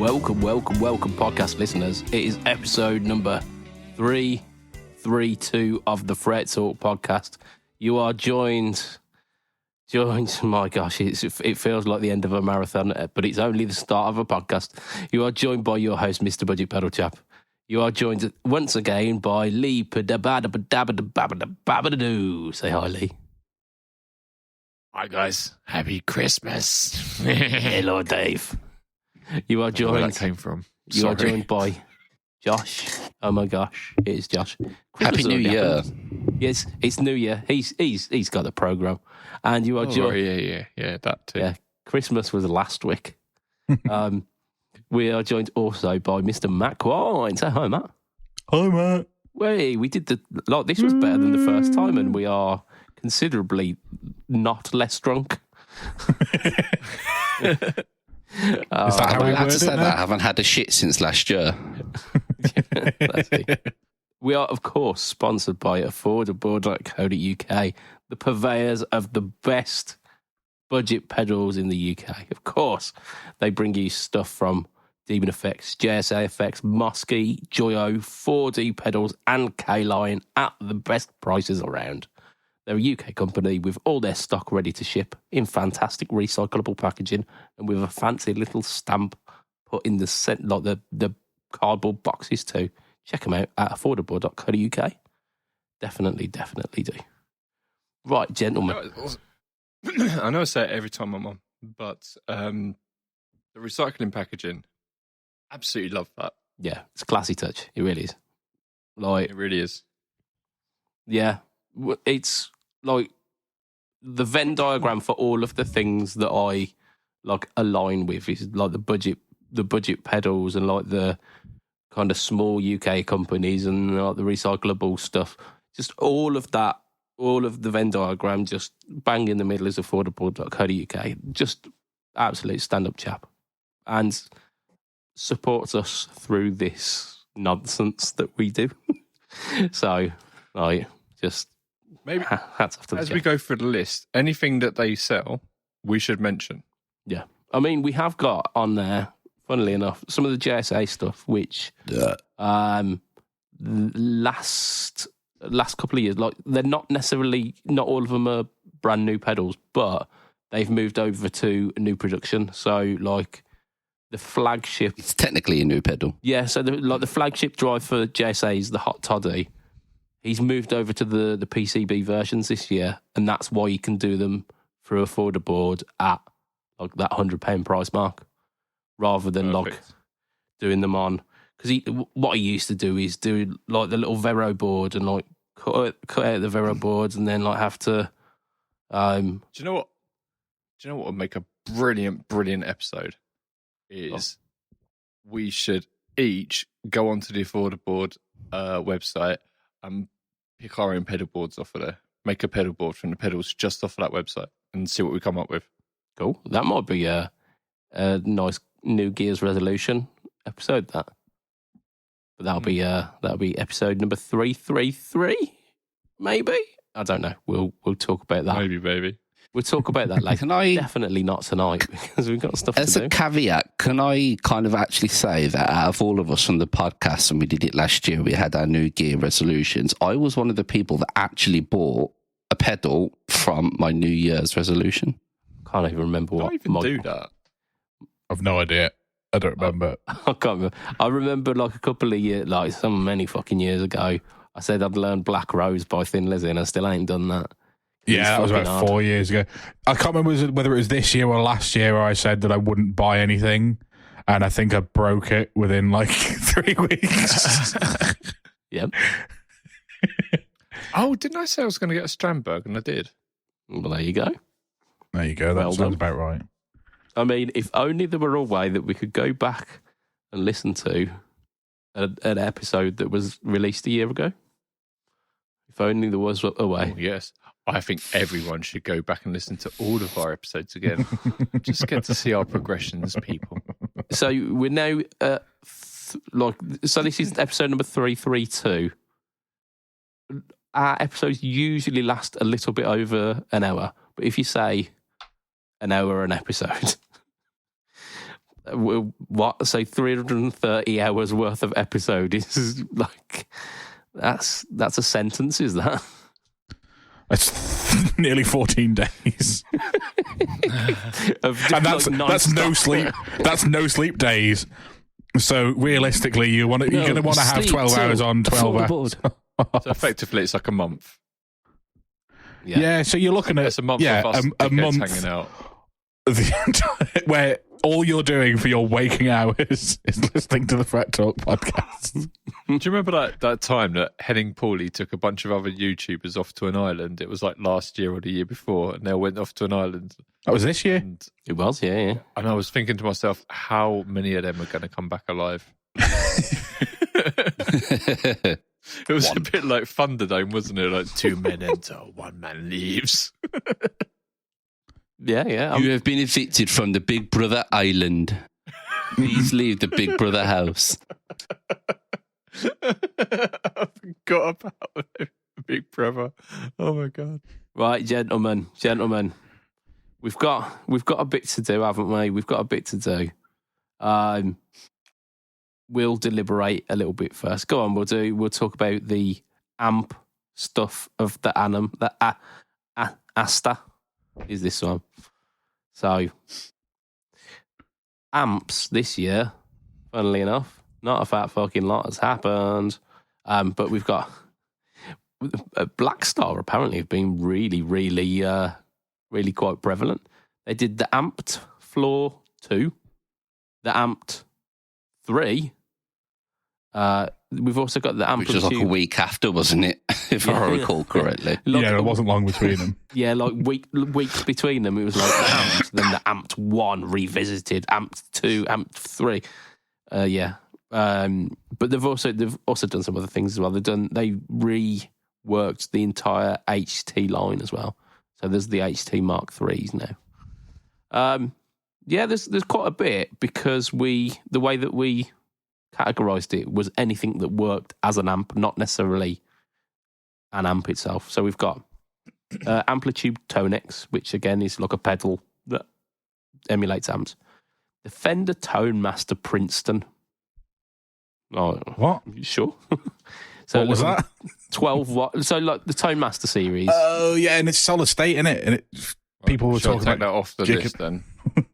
Welcome, podcast listeners. It is episode number 332 of the Fret Talk podcast. You are joined, my gosh, it feels like the end of a marathon, but it's only the start of a podcast. You are joined by your host, Mr. BudgetPedalChap. You are joined once again by Lee. Say hi, Lee. Hi, guys. Happy Christmas. Hello, Dave. You are joined. Where that came from. You are joined by Josh. Oh my gosh, it is Josh. Happy New Year. Yes, it's New Year. He's got the program, and you are joined. Yeah, that too. Yeah, Christmas was last week. We are joined also by Mr. Matt Wine. Say hi, Matt. Hi, Matt. We did this was better than the first time, and we are considerably not less drunk. Is that how I have to say that? I haven't had a shit since last year. We are, of course, sponsored by affordable.co.uk, the purveyors of the best budget pedals in the UK. Of course, they bring you stuff from DemonFX, JSA Effects, Mosky, Joyo, 4D pedals, and Caline at the best prices around. They're a UK company with all their stock ready to ship in fantastic recyclable packaging and with a fancy little stamp put in the cardboard boxes too. Check them out at affordable.co.uk. Definitely do. Right, gentlemen. I know I say it every time I'm on, but the recycling packaging, absolutely love that. Yeah, it's a classy touch. It really is. It really is. Yeah. It's like the Venn diagram for all of the things that I align with is like the budget pedals and like the kind of small UK companies and like the recyclable stuff. Just all of that, all of the Venn diagram, just bang in the middle is affordable.co.uk. Just absolute stand-up chap, and supports us through this nonsense that we do. So, just. Maybe hats off to as we go through the list, anything that they sell, we should mention. Yeah. I mean, we have got on there, funnily enough, some of the JSA stuff, which last couple of years, like they're not all of them are brand new pedals, but they've moved over to a new production. So like the flagship. It's technically a new pedal. Yeah. So the flagship drive for JSA is the Hot Toddy. He's moved over to the PCB versions this year, and that's why you can do them through Affordable at like that £100 price mark, rather than doing them on. Because what he used to do is do like the little Vero board and like cut out the Vero boards, and then like have to. Do you know what would make a brilliant episode? Is we should each go onto the Affordable website and pick our own pedal boards off of there. Make a pedal board from the pedals just off of that website and see what we come up with. Cool. That might be a nice New Gear's resolution episode. But that'll be episode number 333, maybe. I don't know. We'll talk about that. Maybe. We'll talk about that later. Definitely not tonight because we've got stuff to do. As a caveat, can I kind of actually say that out of all of us on the podcast, and we did it last year, we had our New Gear resolutions, I was one of the people that actually bought a pedal from my New Year's resolution. Can't even remember what. I don't even do that. I've no idea. I don't remember. I can't remember. I remember like a couple of years, like many fucking years ago, I said I'd learned Black Rose by Thin Lizzy, and I still ain't done that. Yeah, that was about 4 years ago. I can't remember whether it was this year or last year where I said that I wouldn't buy anything, and I think I broke it within like 3 weeks. Yep. Oh, didn't I say I was going to get a Strandberg? And I did. Well, there you go. There you go. That sounds about right. I mean, if only there were a way that we could go back and listen to an episode that was released a year ago. If only there was a way. Oh, yes. I think everyone should go back and listen to all of our episodes again. Just get to see our progressions, people. So we're now so this is episode number 332. Our episodes usually last a little bit over an hour, but if you say an hour an episode, what? So 330 hours worth of episode is like that's a sentence, is that? That's nearly 14 days. And that's no sleep. That's no sleep days. So realistically, you're going to want to have 12 hours on, 12 hours. So effectively, it's like a month. Yeah, so you're looking at it's a month of us a month hanging out. Where all you're doing for your waking hours is listening to the Fret Talk podcast. Do you remember that time that Henning Pauly took a bunch of other YouTubers off to an island? It was like last year or the year before, and they all went off to an island. That was this year? And, it was, yeah. And I was thinking to myself, how many of them are going to come back alive? It was a bit like Thunderdome, wasn't it? Like 2 men enter, 1 man leaves. Yeah. You have been evicted from the Big Brother island. Please leave the Big Brother house. I forgot about Big Brother. Oh my God. Right, gentlemen. We've got a bit to do, haven't we? We've got a bit to do. We'll deliberate a little bit first. Go on, we'll talk about the amp stuff of the Annum. The Asta is this one. So amps this year, funnily enough, not a fat fucking lot has happened. But we've got Black Star apparently have been really quite prevalent. They did the Amped Floor 2, the Amped 3. We've also got the Amplitude. Which was like a week after, wasn't it? If I recall correctly. It wasn't long between them. Yeah, like weeks between them. It was like the Amped, then the Amped 1 revisited, Amped 2, Amped 3. But they've also done some other things as well. They reworked the entire HT line as well. So there's the HT Mark IIIs now. There's quite a bit because the way that we categorized it was anything that worked as an amp, not necessarily an amp itself. So we've got Amplitude Tonex, which again is like a pedal that emulates amps. The Fender Tone Master Princeton. Oh, what? Sure. So what was that? 12 watt. So like the Tone Master series. Oh yeah, and it's solid state, isn't it? And people were talking take about that off the list then.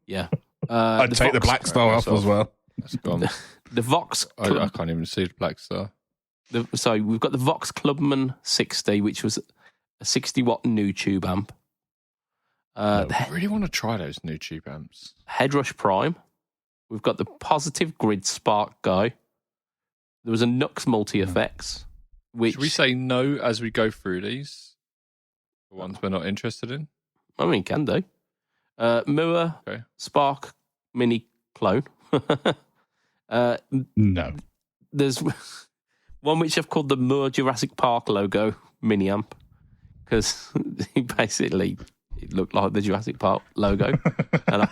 Yeah. I'd take the Black Star off as well. That's gone. The Vox. I can't even see the Black Star. So we've got the Vox Clubman 60, which was a 60 watt new tube amp. I really want to try those new tube amps. Headrush Prime. We've got the Positive Grid Spark Guy. There was a Nux Multi Effects. Which should we say no as we go through these? The ones we're not interested in. I mean, can do. Mua Spark Mini Clone. No. There's one which I've called the Moore Jurassic Park logo mini amp because it looked like the Jurassic Park logo, and I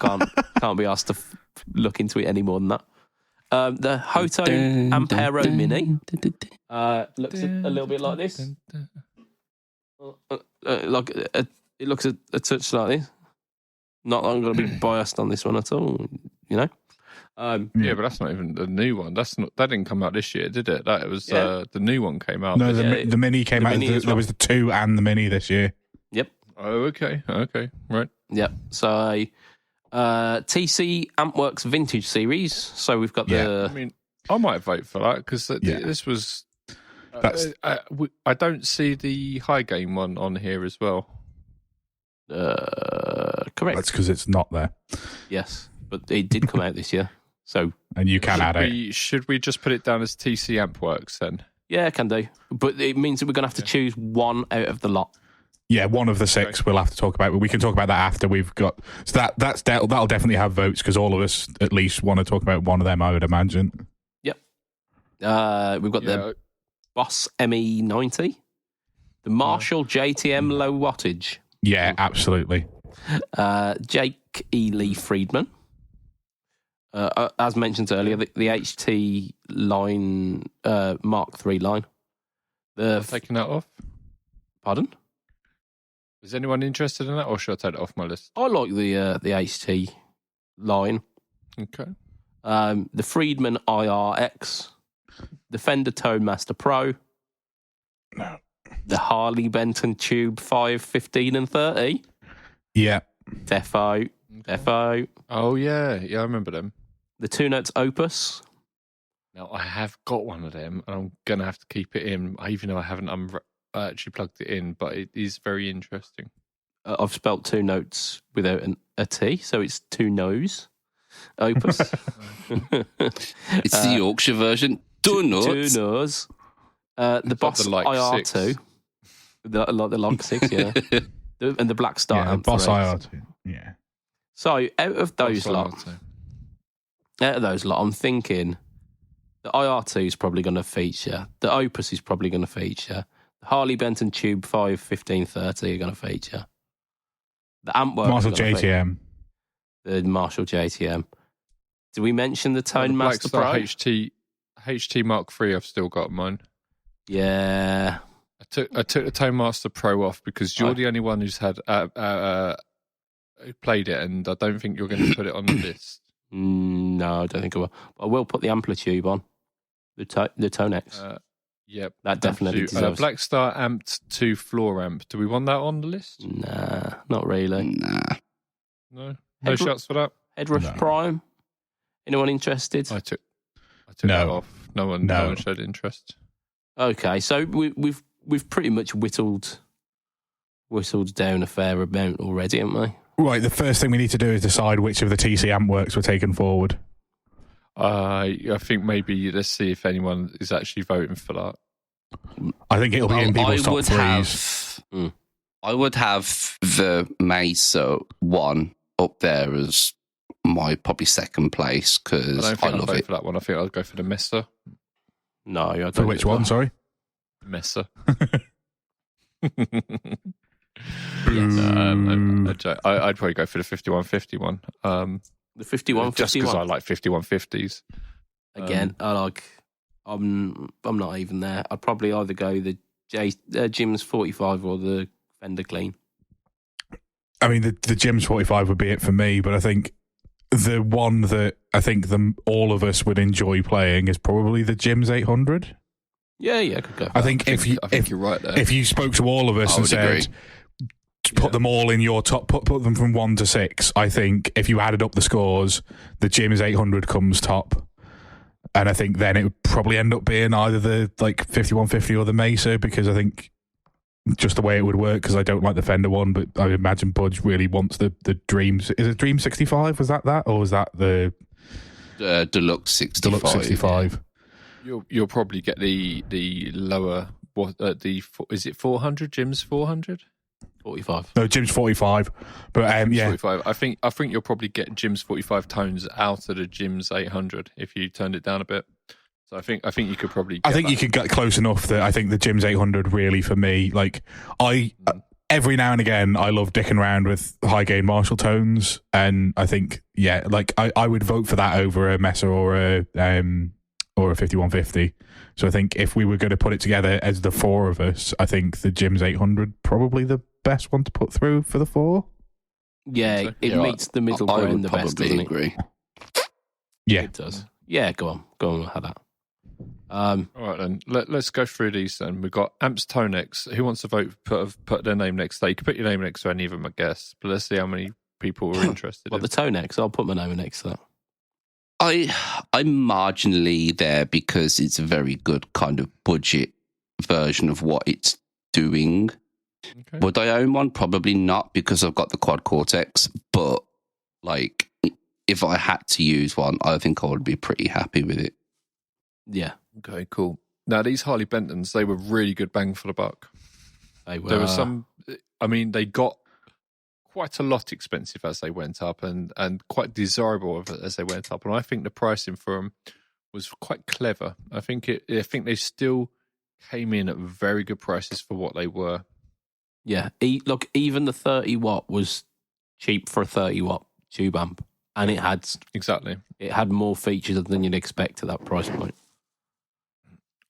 can't be asked to look into it any more than that. The Hoto Ampero Mini looks a little bit like this. It looks a touch like this. Not that I'm going to be biased on this one at all, you know. Yeah, but that's not even the new one. That didn't come out this year, did it? That was the new one came out. No, the mini came out. There was the 2 and the mini this year. Yep. Oh, okay, right. Yep. So TC Ampworks Vintage Series. So we've got the. I mean, I might vote for that because this was. I don't see the high gain one on here as well. Correct. That's because it's not there. Yes, but it did come out this year. So and you can add it. Should we just put it down as TC Ampworks then? Yeah, can do. But it means that we're going to have to choose one out of the lot. Yeah, one of the 6 we'll have to talk about, but we can talk about that after we've got. So that'll definitely have votes because all of us at least want to talk about one of them, I would imagine. Yep. We've got the Boss ME90, the Marshall JTM low wattage. Yeah, absolutely. Jake E. Lee Friedman. As mentioned earlier, the HT line, Mark III line. Taking that off? Pardon? Is anyone interested in that, or should I take it off my list? I like the HT line. Okay. The Friedman IRX, the Fender Tone Master Pro, the Harley Benton Tube 5, 15 and 30. Yeah. Defo. Oh, yeah. Yeah, I remember them. The Two Notes Opus. Now, I have got one of them, and I'm going to have to keep it in, even though I haven't actually plugged it in, but it is very interesting. I've spelt two notes without a T, so it's two nose. Opus. It's the Yorkshire version. Two notes. Two nose. The Boss the like IR2. Like the Log 6, yeah. And the Black Star Yeah, Amp Boss 3. IR2. Yeah. So out of those lot, I'm thinking the IR2 is probably going to feature. The Opus is probably going to feature. The Harley Benton Tube 5, 1530 are going to feature. The Antwerp. Marshall JTM. The Marshall JTM. Did we mention the Tone Master Pro? HT Mark III, I've still got mine. Yeah. I took the Tone Master Pro off because you're the only one who's had who played it, and I don't think you're going to put it on the list. No, I don't think I will. But I will put the Amplitude on. The Tonex. Yep. That definitely deserves. Black Star Amped 2 floor amp. Do we want that on the list? Nah, not really. Nah. No shots for that? Headrush Prime. Anyone interested? I took that off. No one showed interest. Okay, so we've pretty much whittled down a fair amount already, haven't we? Right, the first thing we need to do is decide which of the TC amp works we're taking forward. I think maybe let's see if anyone is actually voting for that. I think it'll be in people's top threes. I would have the Mesa one up there as my probably second place because I don't think I'll love vote it. for that one. I think I'll go for the Mesa. No, I don't. For which one? Sorry, Mesa. I'd probably go for the 5150 one. The 5150 just because I like 5150s. Again, I'm not even there. I'd probably either go the Jim's 45 or the Fender Clean. I mean the Jim's 45 would be it for me, but I think the one that I think all of us would enjoy playing is probably the Jim's 800. Yeah, I could go. I think if you're right there. If you spoke to all of us and said, put them all in your top, put them from 1 to 6, I think if you added up the scores, the Jim's 800 comes top. And I think then it would probably end up being either the 5150 or the Mesa, because I think just the way it would work, because I don't like the Fender one, but I imagine Budge really wants the Dreams. Is it Dream 65? Was that? Or was that the Deluxe 65? Deluxe 65. Yeah. You'll probably get the lower, is it 400? Jim's 400? 45. No, Jim's 45. But yeah. 45. I think you'll probably get Jim's 45 tones out of the Jim's 800 if you turned it down a bit. So I think you could probably you could get close enough that I think the Jim's 800 really for me, every now and again I love dicking around with high gain Marshall tones, and I think I would vote for that over a Mesa or a 5150. So I think if we were going to put it together as the four of us, I think the Jim's 800 probably the best one to put through for the four. Yeah, it meets the middle ground the best, doesn't it? Agree. Yeah, it does. Yeah, go on, have that. All right then, let's go through these then. We've got Amps Tonex. Who wants to vote? Put their name next to that. You can put your name next to any of them, I guess. But let's see how many people are interested. The Tonex? I'll put my name next to that. I'm marginally there because it's a very good kind of budget version of what it's doing. Okay. Would I own one? Probably not, because I've got the Quad Cortex. But if I had to use one, I think I would be pretty happy with it. Yeah. Okay, cool. Now, these Harley Bentons, they were really good bang for the buck. They were. There were some, they got quite a lot expensive as they went up and quite desirable as they went up. And I think the pricing for them was quite clever. I think they still came in at very good prices for what they were. Yeah. Look, even the 30 watt was cheap for a 30 watt tube amp. And it had more features than you'd expect at that price point.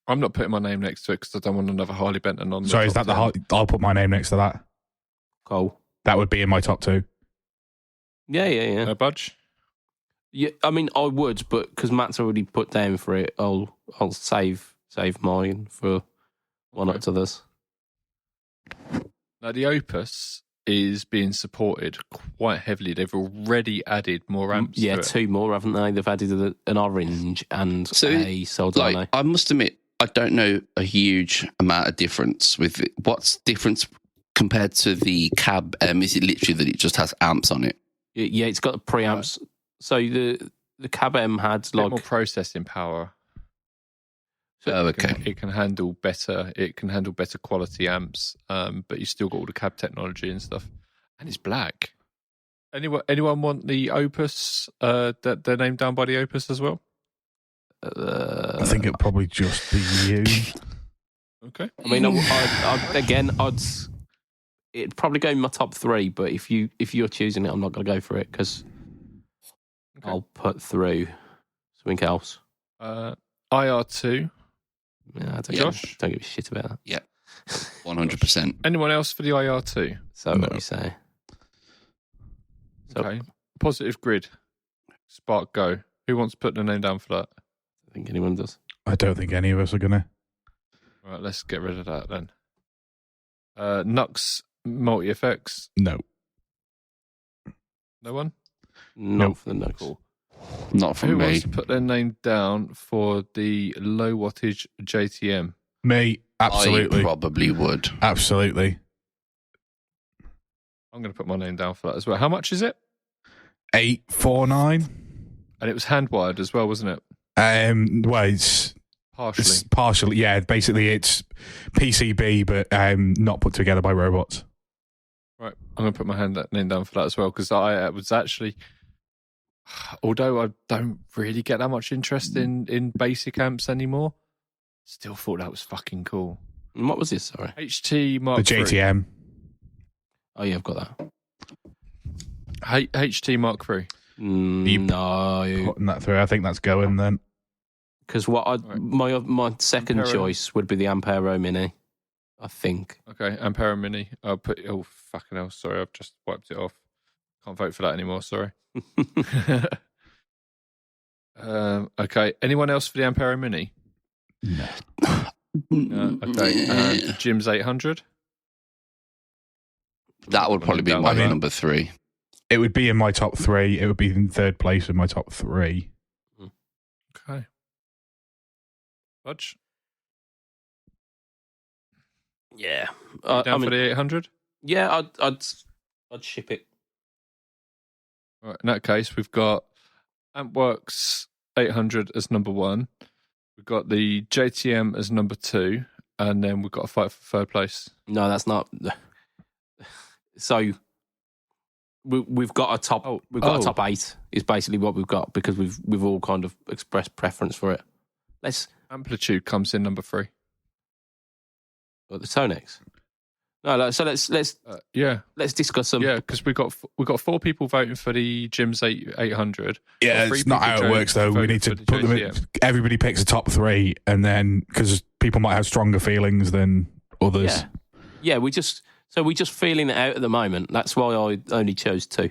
I'm not putting my name next to it because I don't want another Harley Benton on. Sorry, is that I'll put my name next to that. Cool. That would be in my top two. Yeah. No budge? Yeah, I mean, I would, but because Matt's already put down for it, I'll save mine for one or others. Now, the Opus is being supported quite heavily. They've already added more amps. Yeah, to it. 2 more, haven't they? They've added an orange and a Soldano. Like, I must admit, I don't know a huge amount of difference with it. What's difference compared to the cab? Is it literally that it just has amps on it? Yeah, it's got the preamps. So the cab M had like more processing power. So okay, it can handle better. It can handle better quality amps, but you still got all the cab technology and stuff. And it's black. Anyone want the Opus? That they're named down by the Opus as well. I think it'd probably just be you. Okay. I mean, it'd probably go in my top 3. But if you're choosing it, I'm not going to go for it because I'll put through something else. IR2. Yeah, don't give a shit about that. Yeah, 100%. Anyone else for the IR2? So what do you say? Okay. Positive Grid. Spark Go. Who wants to put the name down for that? I think anyone does. I don't think any of us are going to. Right, let's get rid of that then. Nux Multi Effects. No. No one? Not for the Nux. Cool. Not from Who me. wants to put their name down for the low wattage JTM? Me, absolutely. I probably would. Absolutely. I'm going to put my name down for that as well. How much is it? 849. And it was hand wired as well, wasn't it? Well, it's partially. Yeah, basically it's PCB, but not put together by robots. Right, I'm going to put my name down for that as well because I was actually, although I don't really get that much interest in basic amps anymore, still thought that was fucking cool. And what was this? Sorry, HT Mark The JTM. 3. Oh yeah, I've got that. HT Mark III. No, Putting that through. I think that's going then. because my second Ampero. choice would be the Ampero Mini. I think. Okay, Ampero Mini. I'll put. Oh fucking hell! Sorry, I've just wiped it off. Can't vote for that anymore. Sorry. Okay. Anyone else for the Ampero Mini? No. Okay. Jim's 800. That would probably be my number 3. It would be in my top 3. It would be in third place in my top 3. Okay. Budge? Yeah, Down for the 800? Yeah, I'd ship it. All right, in that case, we've got AmpWorks 800 as number 1. We've got the JTM as number 2. And then we've got a fight for third place. No, that's not. So we've got a top. We've got a top 8. Is basically what we've got because we've all kind of expressed preference for it. Amplitude comes in number 3. The Tonex. No, so let's discuss them. Yeah, because we got 4 people voting for the Jim's 800. Yeah, it's not how it works though. We need to put them in. Everybody picks a top 3, and then because people might have stronger feelings than others. Yeah. We just feeling it out at the moment. That's why I only chose 2.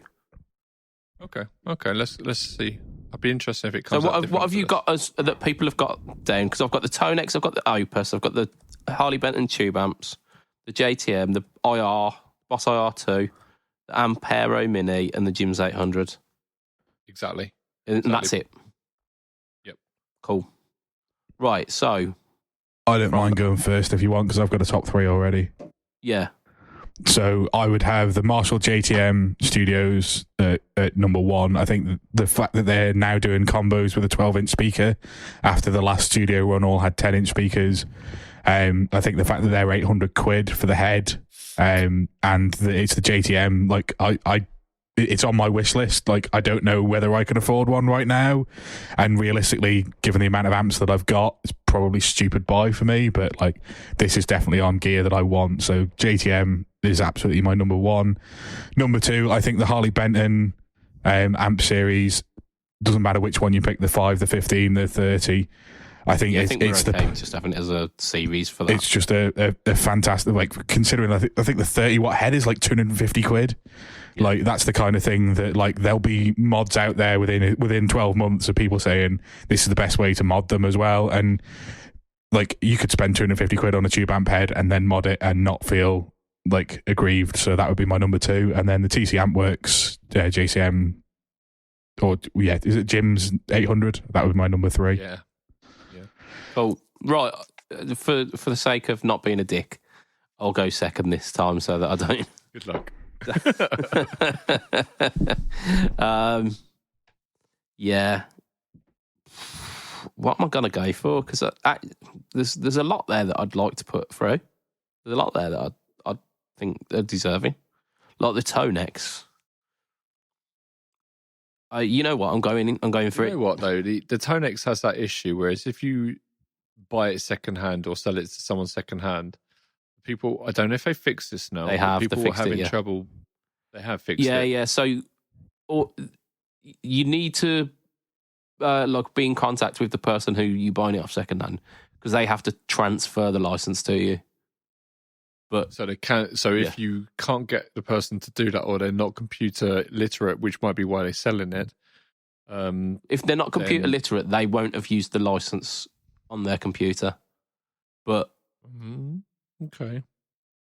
Okay. Let's see. I'd be interested if it comes. So what have you got as that people have got down? Because I've got the Tonex, I've got the Opus, I've got the Harley Benton tube amps, the JTM, the IR, Boss IR2, the Ampero Mini, and the Jim's 800. Exactly. And that's it. Yep. Cool. Right, so I don't mind going first if you want, because I've got a top 3 already. Yeah. So I would have the Marshall JTM Studios at number 1. I think the fact that they're now doing combos with a 12-inch speaker after the last studio run all had 10-inch speakers. I think the fact that they're £800 for the head, and it's the JTM. Like it's on my wish list. Like I don't know whether I can afford one right now, and realistically, given the amount of amps that I've got, it's probably stupid buy for me. But like this is definitely on gear that I want. So JTM is absolutely my number 1. Number 2, I think the Harley Benton amp series. Doesn't matter which one you pick, the 5, the 15, the 30. I think I it's think we're it's okay with just having it as a series for that. it's just a fantastic, like, considering I think the 30-watt head is like £250. Yeah. Like, that's the kind of thing that, like, there'll be mods out there within 12 months of people saying this is the best way to mod them as well. And like, you could spend £250 on a tube amp head and then mod it and not feel like aggrieved. So that would be my number 2. And then the TC Ampworks JCM, or is it Jim's 800? That was my number 3. Yeah. Oh, right. For the sake of not being a dick, I'll go second this time so that I don't. Good luck. Yeah. What am I gonna go for? Because there's a lot there that I'd like to put through. There's a lot there that I think they're deserving, like the toe necks. You know what? I'm going for You know what though? The Tonex has that issue. Whereas if you buy it secondhand or sell it to someone secondhand, people, I don't know if they fixed this now. They have. People They fixed are having it, yeah. trouble. They have fixed it. Yeah. So, or you need to like be in contact with the person who you buying it off secondhand, because they have to transfer the license to you. But So they can. So if you can't get the person to do that, or they're not computer literate, which might be why they're selling it. If they're not computer then- literate, they won't have used the license on their computer. But Okay.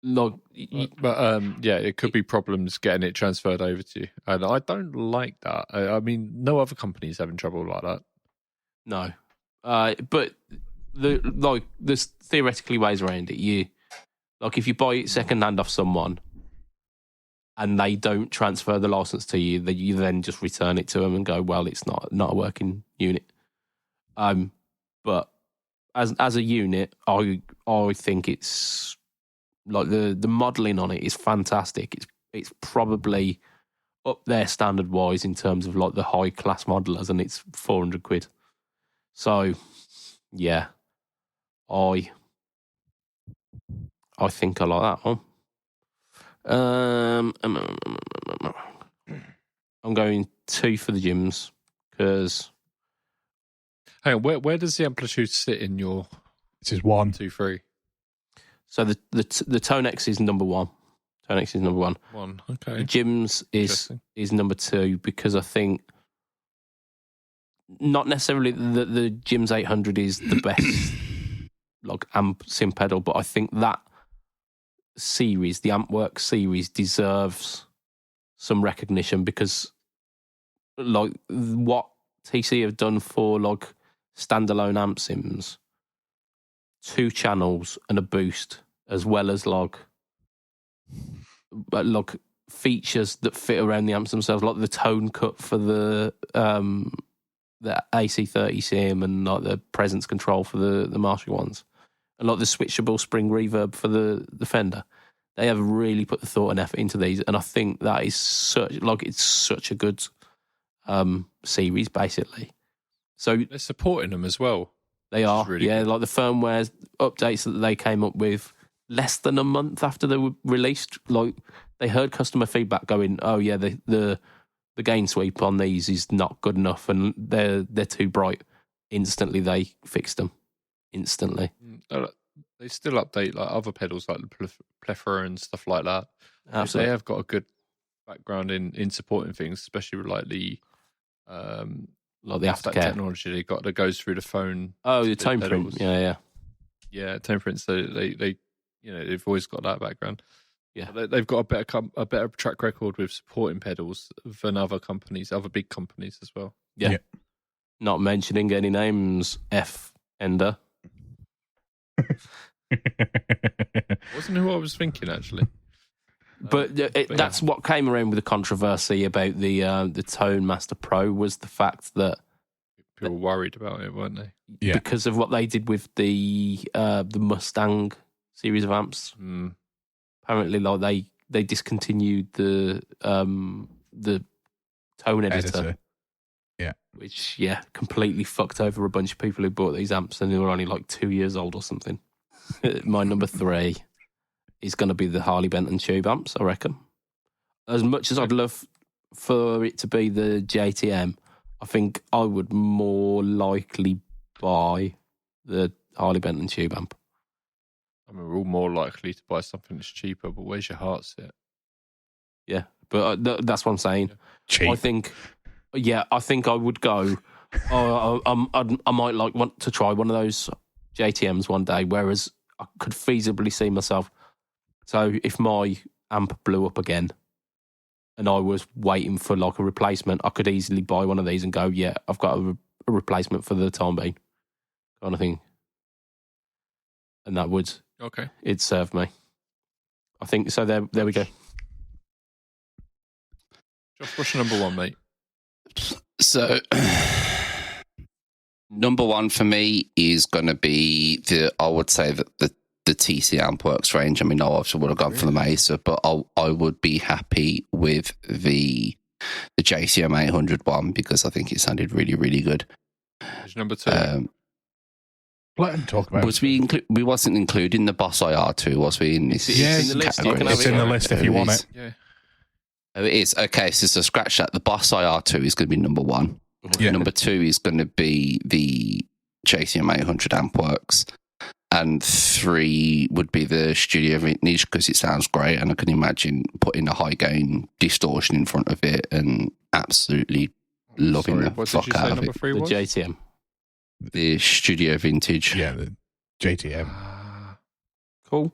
like, Yeah, it could be problems getting it transferred over to you, and I don't like that. I mean, no other company's having trouble like that. no. But there's theoretically ways around it. If you buy it secondhand off someone and they don't transfer the license to you, then you then just return it to them and go, well, it's not a working unit. But as a unit, I think it's like the modelling on it is fantastic. It's probably up there standard wise in terms of like the high class modelers, and it's £400. So yeah, I think I like that one. I'm going 2 for the gyms because. Hang on, where does the amplitude sit in your This is 1. 2, 3? So the Tonex is number 1. Tonex is number 1. 1, okay. Gyms is number 2 because I think not necessarily that the Gyms 800 is the best like amp sim pedal, but I think that series, the Ampworks series, deserves some recognition because like what TC have done for like standalone amp sims, 2 channels and a boost, as well as like features that fit around the amps themselves, like the tone cut for the AC30 sim and like the presence control for the Marshall ones, and like the switchable spring reverb for the Fender. They have really put the thought and effort into these, and I think that is such a good series, basically. So They're supporting them as well. they are, really yeah. good. Like the firmware updates that they came up with less than a month after they were released. Like they heard customer feedback going, "Oh yeah, the gain sweep on these is not good enough, and they're too bright." Instantly, they fixed them. Instantly. They still update like other pedals like the plethora and stuff like that. Absolutely. They have got a good background in supporting things, especially with like the Like the that aftercare. technology they got that goes through the phone. Oh, the tone pedals. print. Yeah, tone prints. So they they've always got that background. Yeah. But they've got a better track record with supporting pedals than other companies, other big companies as well. Yeah. Yeah. Not mentioning any names, F. Ender. Wasn't who I was thinking actually. But that's what came around with the controversy about the Tone Master Pro, was the fact that People were worried about it, weren't they? Yeah. because of what they did with the Mustang series of amps. Apparently, like they discontinued the tone editor. Yeah. Which completely fucked over a bunch of people who bought these amps and they were only like 2 years old or something. My number 3 is going to be the Harley Benton tube amps, I reckon. As much as I'd love for it to be the JTM, I think I would more likely buy the Harley Benton tube amp. I mean, we're all more likely to buy something that's cheaper, but where's your heart sit? Yeah, but that's what I'm saying. Cheap. I think I would go. I might want to try one of those JTMs one day. Whereas I could feasibly see myself. So if my amp blew up again, and I was waiting for like a replacement, I could easily buy one of these and go, yeah, I've got a replacement for the time being, kind of thing. And that would it'd serve me. I think so. There we go. Josh, what's your number one, mate? So, number one for me is going to be I would say that the TC Ampworks range. I mean, I obviously would have gone for the Mesa, but I would be happy with the JCM 800 one because I think it sounded really, really good. What's number two? Let him talk about Was we wasn't including the Boss IR2, was we? In this It's in the list. It's in the list if you want it. Yeah. Oh, it is. Okay, so scratch that. The Boss IR2 is going to be number one. Yeah. Number two is going to be the JCM 800 Ampworks. And three would be the Studio Vintage because it sounds great. And I can imagine putting a high gain distortion in front of it and absolutely loving the fuck out of it. Three The was? JTM. The Studio Vintage. Yeah, the JTM. Cool.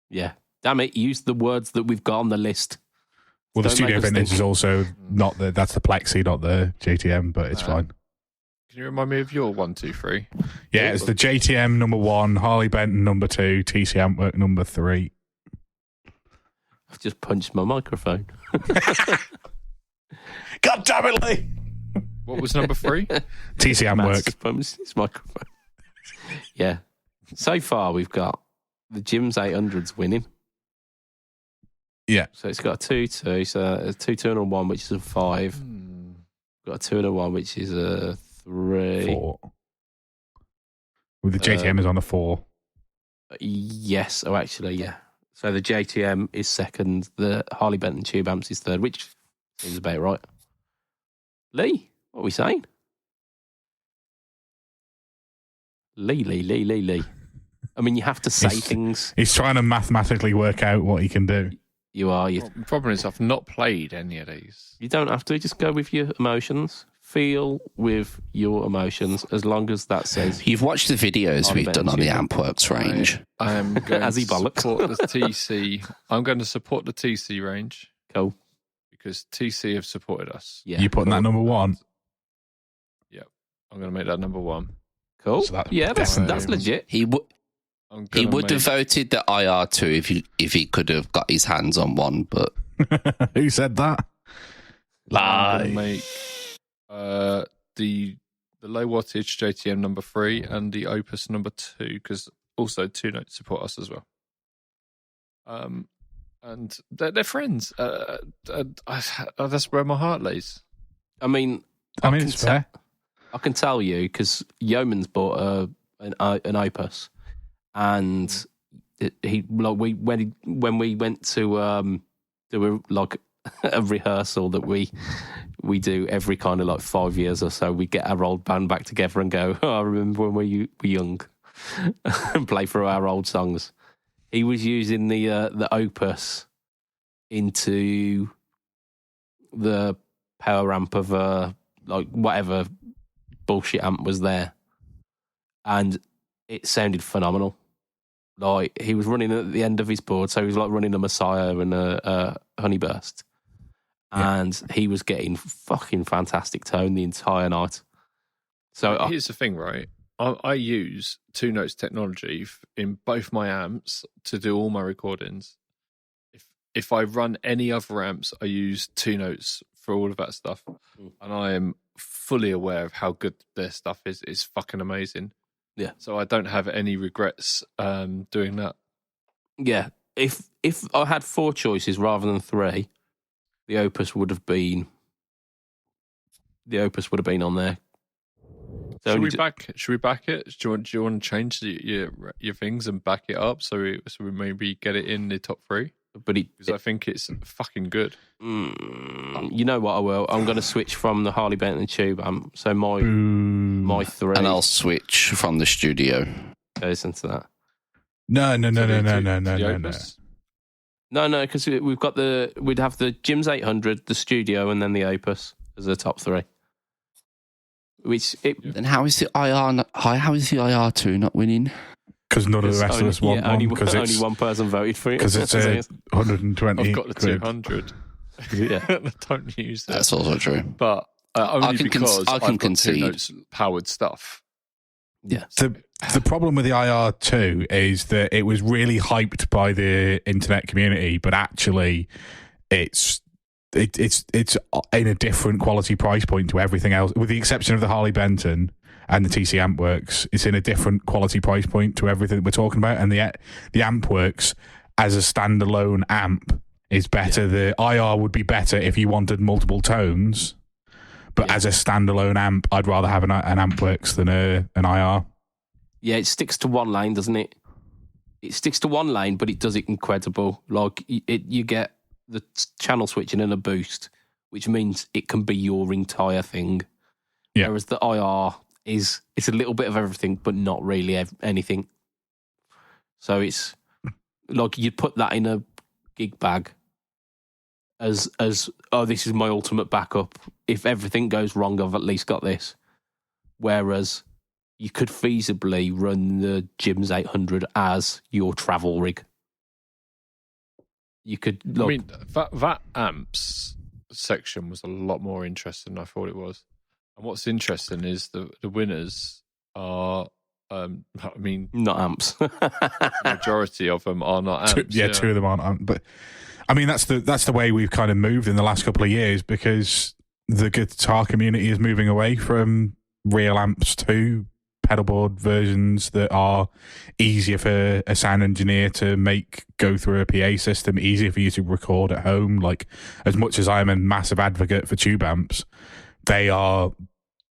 Yeah. Damn it, use the words that we've got on the list. Well, the Don't Studio make us Vintage think. is also not that's the Plexi, not the JTM, but it's fine. Can you remind me of your 1, 2, 3? Yeah, it's the JTM number one, Harley Benton number two, TC Ampwork number three. I've just punched my microphone. God damn it, Lee! What was number 3? TC Matt's Ampwork. just punched his microphone. Yeah. So far, we've got the Jim's 800s winning. Yeah. So it's got a 2-2, so a 2-2 and a 1, which is a 5. Got a 2 and a 1, which is a 3. 4. With the JTM is on the 4. Yes. Oh, actually, yeah. So the JTM is second. The Harley Benton tube amps is third, which seems about right. Lee, what are we saying? Lee. I mean, you have to say things. He's trying to mathematically work out what he can do. You are. Well, the problem is I've not played any of these. You don't have to. Just go with your emotions. Feel with your emotions, as long as that says. You've watched the videos we've done on the Ampworks range. I am going As to he bollocks. support the TC. I'm going to support the TC range Cool. because TC have supported us. Yeah. You putting that number one? I'm going to make that number one. Cool. So that's that's definitely- legit. He would I'm he gonna would have voted the IR2 if he could have got his hands on one, but Who said that? I'm going to make the low wattage JTM number 3 and the Opus number 2 because also 2 Notes support us as well. And they're friends. That's where my heart lays. I mean, It's fair. I can tell you because Yeoman's bought an Opus, and when we went to do a rehearsal that we do every kind of 5 years or so. We get our old band back together and go, I remember when we were young, and play through our old songs. He was using the Opus into the power amp of whatever bullshit amp was there, and it sounded phenomenal. Like he was running at the end of his board, so he was running a Messiah and a Honeyburst, and he was getting fucking fantastic tone the entire night. So here's the thing, right? I use 2 Notes technology in both my amps to do all my recordings. If I run any other amps, I use 2 Notes for all of that stuff, and I am fully aware of how good their stuff is. It's fucking amazing. Yeah. So I don't have any regrets doing that. yeah, if I had 4 choices rather than 3, the Opus would have been on there. So Should we back it? Do you want to change your things and back it up so we maybe get it in the top 3? because I think it's fucking good. You know what I will? I'm going to switch from the Harley Benton tube amp. So my 3. And I'll switch from the studio. Goes into that. No. No, because we'd have the Jim's 800, the studio, and then the Opus as the top 3. Then how is the IR2 not winning? Because none of the rest of us want one. Only one person voted for it. Because it's 120. I've got the 200. Yeah, I don't use it. That's also true. But only because I can I've got concede. 2 powered stuff. Yeah. The problem with the IR2 is that it was really hyped by the internet community, but actually it's in a different quality price point to everything else, with the exception of the Harley Benton and the TC Ampworks. It's in a different quality price point to everything we're talking about, and the Ampworks as a standalone amp is better. Yeah. The IR would be better if you wanted multiple tones, but as a standalone amp, I'd rather have an Ampworks than an IR. Yeah, it sticks to one lane, doesn't it? It sticks to one lane, but it does it incredible. Like you get the channel switching and a boost, which means it can be your entire thing. Yeah. Whereas the IR it's a little bit of everything, but not really anything. So it's like you'd put that in a gig bag as this is my ultimate backup. If everything goes wrong, I've at least got this. Whereas you could feasibly run the Jim's 800 as your travel rig. You could. I mean, that amps section was a lot more interesting than I thought it was. And what's interesting is the winners are, not amps. Majority of them are not amps. 2 of them aren't. But I mean, that's the way we've kind of moved in the last couple of years, because the guitar community is moving away from real amps to pedalboard versions that are easier for a sound engineer to go through a PA system, easier for you to record at home. Like, as much as I'm a massive advocate for tube amps, they are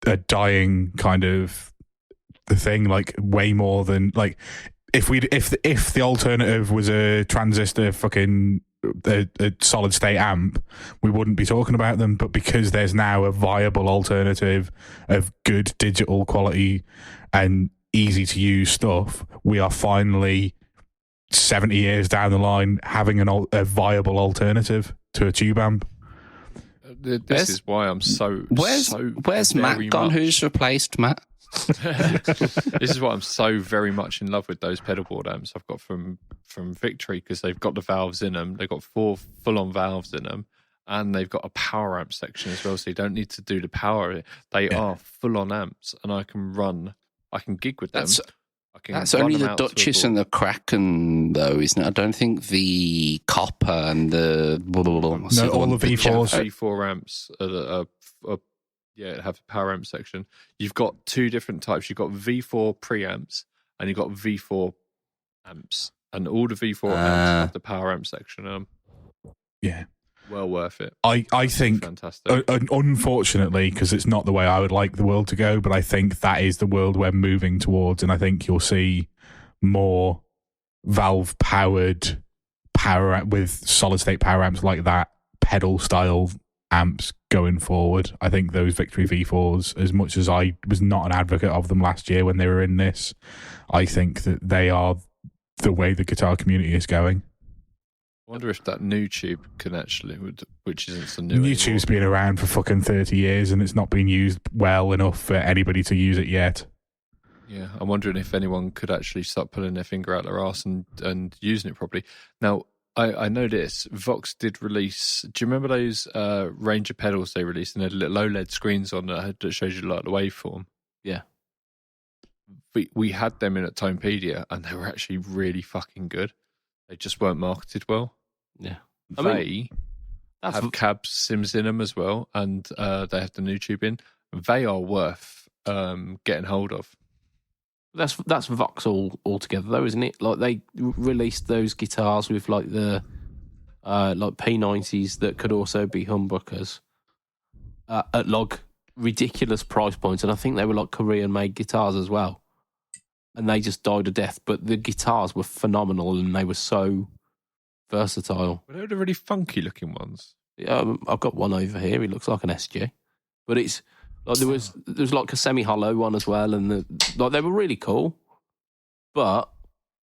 a dying kind of the thing, like way more than like if the alternative was a transistor fucking a solid state amp, we wouldn't be talking about them. But because there's now a viable alternative of good digital quality and easy to use stuff, we are finally 70 years down the line having a viable alternative to a tube amp. This is why I'm so. Where's Matt gone? Who's replaced Matt? This is why I'm so very much in love with those pedalboard amps I've got from Victory, because they've got the valves in them. They've got 4 full-on valves in them, and they've got a power amp section as well. So you don't need to do the power. They are full-on amps, and I can gig with them. That's only the Duchess and the Kraken, though, isn't it? I don't think the Copper and the... No, all the V4s. V4 amps have a power amp section. You've got 2 different types. You've got V4 preamps and you've got V4 amps. And all the V4 amps have the power amp section. Yeah. Well worth it. I think, fantastic. Unfortunately, because it's not the way I would like the world to go, but I think that is the world we're moving towards, and I think you'll see more valve-powered power with solid-state power amps like that, pedal-style amps going forward. I think those Victory V4s, as much as I was not an advocate of them last year when they were in this, I think that they are the way the guitar community is going. I wonder if that new tube can actually, which isn't so new. New tube's been around for fucking 30 years and it's not been used well enough for anybody to use it yet. Yeah, I'm wondering if anyone could actually start pulling their finger out their arse and using it properly. Now, I know this. Vox did release, do you remember those Ranger pedals they released and they had little OLED screens on that shows you like the waveform? Yeah. We had them in at Tonepedia and they were actually really fucking good. They just weren't marketed well. Yeah. They have cab sims in them as well, and they have the new tube in. They are worth getting hold of. That's Vox altogether, though, isn't it? Like they released those guitars with like the like P90s that could also be humbuckers at like ridiculous price points, and I think they were like Korean-made guitars as well. And they just died a death, but the guitars were phenomenal, and they were so versatile. But they're the really funky looking ones. I've got one over here. He looks like an SG, but it's like there was like a semi-hollow one as well, and they were really cool. But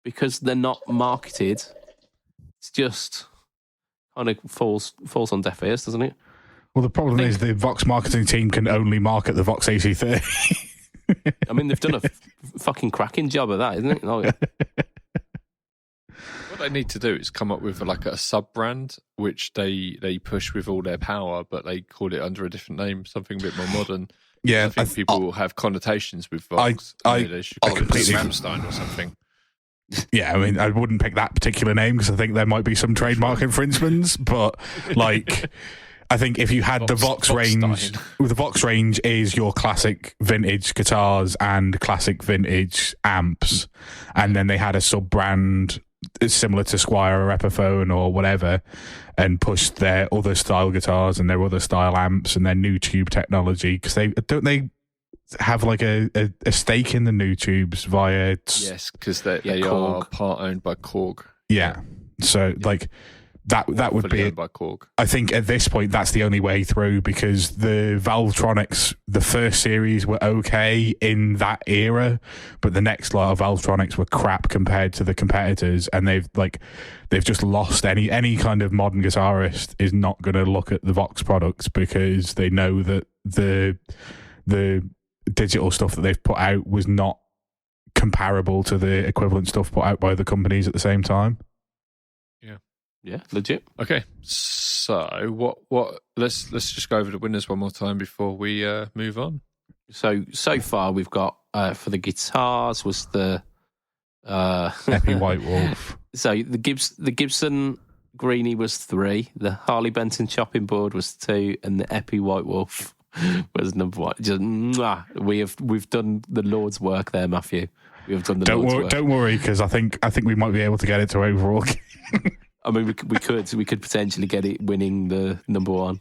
because they're not marketed, it's just kind of falls on deaf ears, doesn't it? Well, the problem is the Vox marketing team can only market the Vox AC30. I mean, they've done a fucking cracking job of that, isn't it? Like, what they need to do is come up with like a sub-brand which they push with all their power, but they call it under a different name, something a bit more modern. Yeah, I think people will have connotations with Vox. They should call it Ramstein or something. Yeah, I mean, I wouldn't pick that particular name because I think there might be some trademark infringements, but like, I think if you had the Vox range, the Vox range is your classic vintage guitars and classic vintage amps, and then they had a sub-brand similar to Squier or Epiphone or whatever, and pushed their other style guitars and their other style amps and their new tube technology, because they have like a stake in the new tubes via because they are part owned by Korg. Yeah, so like that would be by Korg. I think at this point that's the only way through, because the Valvetronics, the first series were okay in that era, but the next lot of Valvetronics were crap compared to the competitors, and they've just lost any kind of modern guitarist is not going to look at the Vox products because they know that the digital stuff that they've put out was not comparable to the equivalent stuff put out by the companies at the same time. Yeah, legit. Okay, so what? Let's just go over the winners one more time before we move on. So far we've got for the guitars was the Epi White Wolf. So the Gibson Greenie was 3, the Harley Benton chopping board was 2, and the Epi White Wolf was number 1. Just we've done the Lord's work there, Matthew. We have done the Lord's work. Don't worry, because I think we might be able to get it to overall. I mean, we could potentially get it winning the number 1.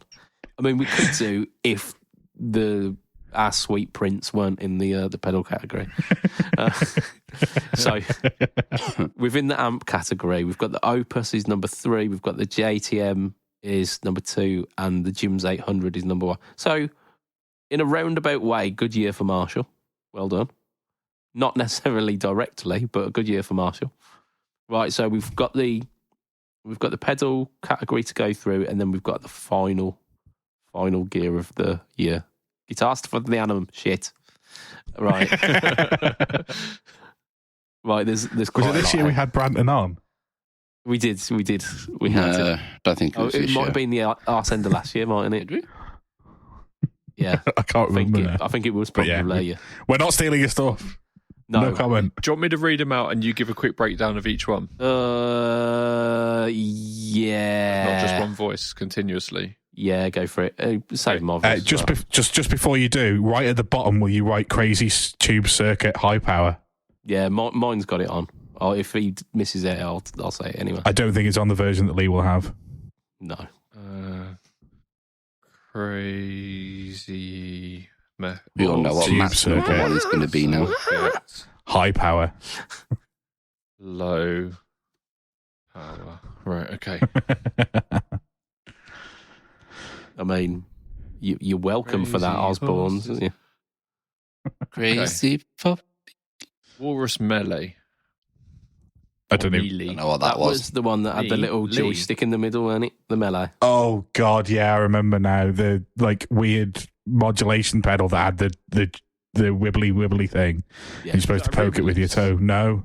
I mean, we could do if our sweet prints weren't in the pedal category. So within the amp category, we've got the Opus is number 3, we've got the JTM is number 2, and the Jims 800 is number 1. So in a roundabout way, good year for Marshall. Well done. Not necessarily directly, but a good year for Marshall. Right, so we've got the pedal category to go through, and then we've got the final gear of the year. Guitars for the Annum. Shit. Right. Right, there's quite Was it this year we had Branton on? We did. We had I don't think it was this might year. have been the arse end of last year, mightn't it? Yeah. I can't remember. I think it was probably yeah. We're not stealing your stuff. No comment. Do you want me to read them out and you give a quick breakdown of each one? Yeah. Not just one voice continuously. Yeah, go for it. Save my voice. Just before you do, right at the bottom, will you write Crazy Tube Circuit High Power? Yeah, mine's got it on. If he misses it, I'll say it anyway. I don't think it's on the version that Lee will have. No. Crazy. We all know what Matt's number 1 is going to be now. High Power. Low power. Right, okay. I mean, you're welcome for that, Osborne's, isn't you? Crazy pop. Walrus Melee. I don't even know what that was. The one that had the little joystick in the middle, wasn't it? The Melee. Oh God, yeah, I remember now. The like weird modulation pedal that had the wibbly thing. Yeah. You're supposed to poke it with your toe. No,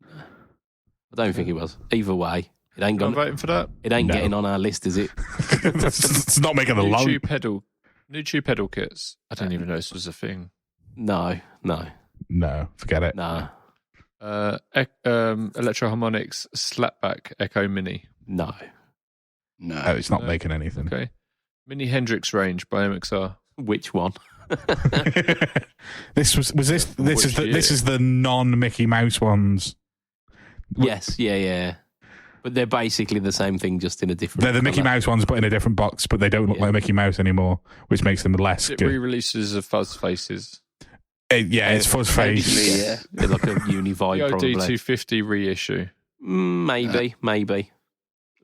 I don't think it was. Either way, it ain't I'm voting for that. It ain't getting on our list, is it? It's not making the long. New tube pedal kits. I don't even know this was a thing. No, forget it. No. Electro-Harmonix Slapback Echo Mini. No, it's not making anything. Okay. Mini Hendrix range by MXR. Which one? This is the non Mickey Mouse ones. Yes, yeah. But they're basically the same thing, just in a different. They're the Mickey Mouse ones, but in a different box. But they don't look like Mickey Mouse anymore, which makes them less good. Re-releases of Fuzz Faces. It's Fuzz Face. Yeah, they're like a Univibe PBOD probably. 250 reissue. Maybe.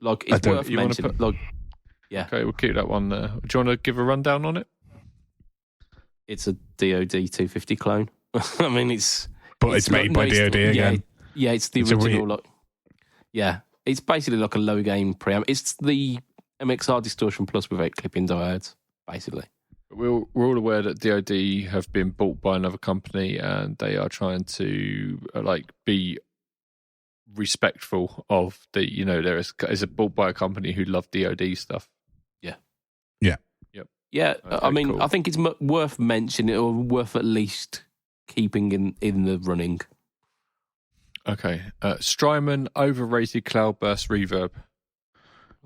Like, it's worth mentioning. Yeah. Okay, we'll keep that one there. Do you want to give a rundown on it? It's a DoD 250 clone. I mean, it's made by DoD again. Yeah, it's the original. It's basically like a low gain preamp. It's the MXR distortion plus without clipping diodes, basically. We're all aware that DoD have been bought by another company, and they are trying to be respectful of the. There is a bought by a company who love DoD stuff. Yeah, Okay, I mean, cool. I think it's worth mentioning, or worth at least keeping in the running. Okay, Strymon overrated cloudburst reverb.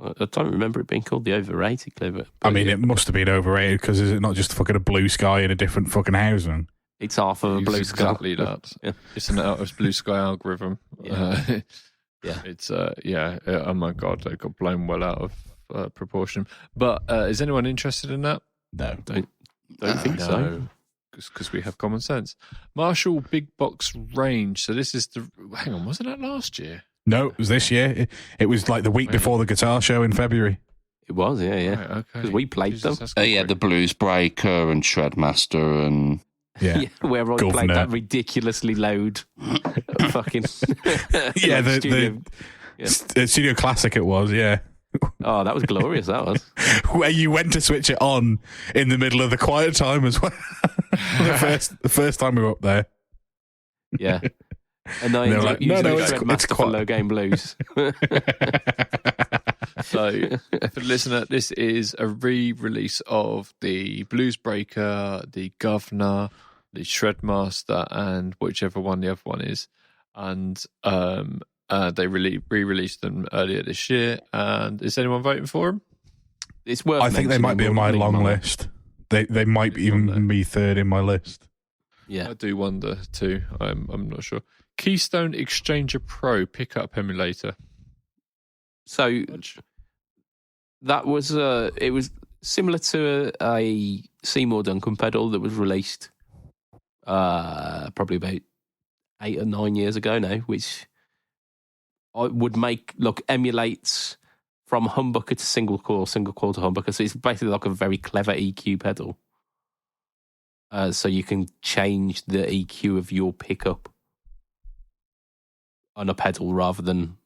I don't remember it being called the overrated clever. I mean, it must have been overrated because is it not just fucking a blue sky in a different fucking housing? It's half of a blue sky. Exactly that. Yeah. It's an blue sky algorithm. Yeah. It's oh my god, it got blown well out of proportion. But is anyone interested in that? No. Don't think so. Because we have common sense. Marshall Big Box Range. So this is hang on, wasn't that last year? No, it was this year. It was like the week before the guitar show in February. It was, yeah. Right, okay. Because we played them. The Blues Breaker and Shredmaster and... Yeah, where I played that ridiculously loud fucking... the Studio Classic it was, yeah. Oh, that was glorious, that was. Where you went to switch it on in the middle of the quiet time as well. the first time we were up there. Yeah. And I ended up using it's quite low game blues. So, for the listener, this is a re-release of the Blues Breaker, the Governor, the Shredmaster, and whichever one the other one is. And they re-released them earlier this year. And is anyone voting for them? It's worth. I think they might be on my long list. They might even be third in my list. Yeah, I do wonder too. I'm not sure. Keystone Exchanger Pro pickup emulator. So that was it was similar to a Seymour Duncan pedal that was released probably about 8 or 9 years ago now, which I would emulates from humbucker to single coil to humbucker. So it's basically like a very clever EQ pedal. So you can change the EQ of your pickup on a pedal rather than,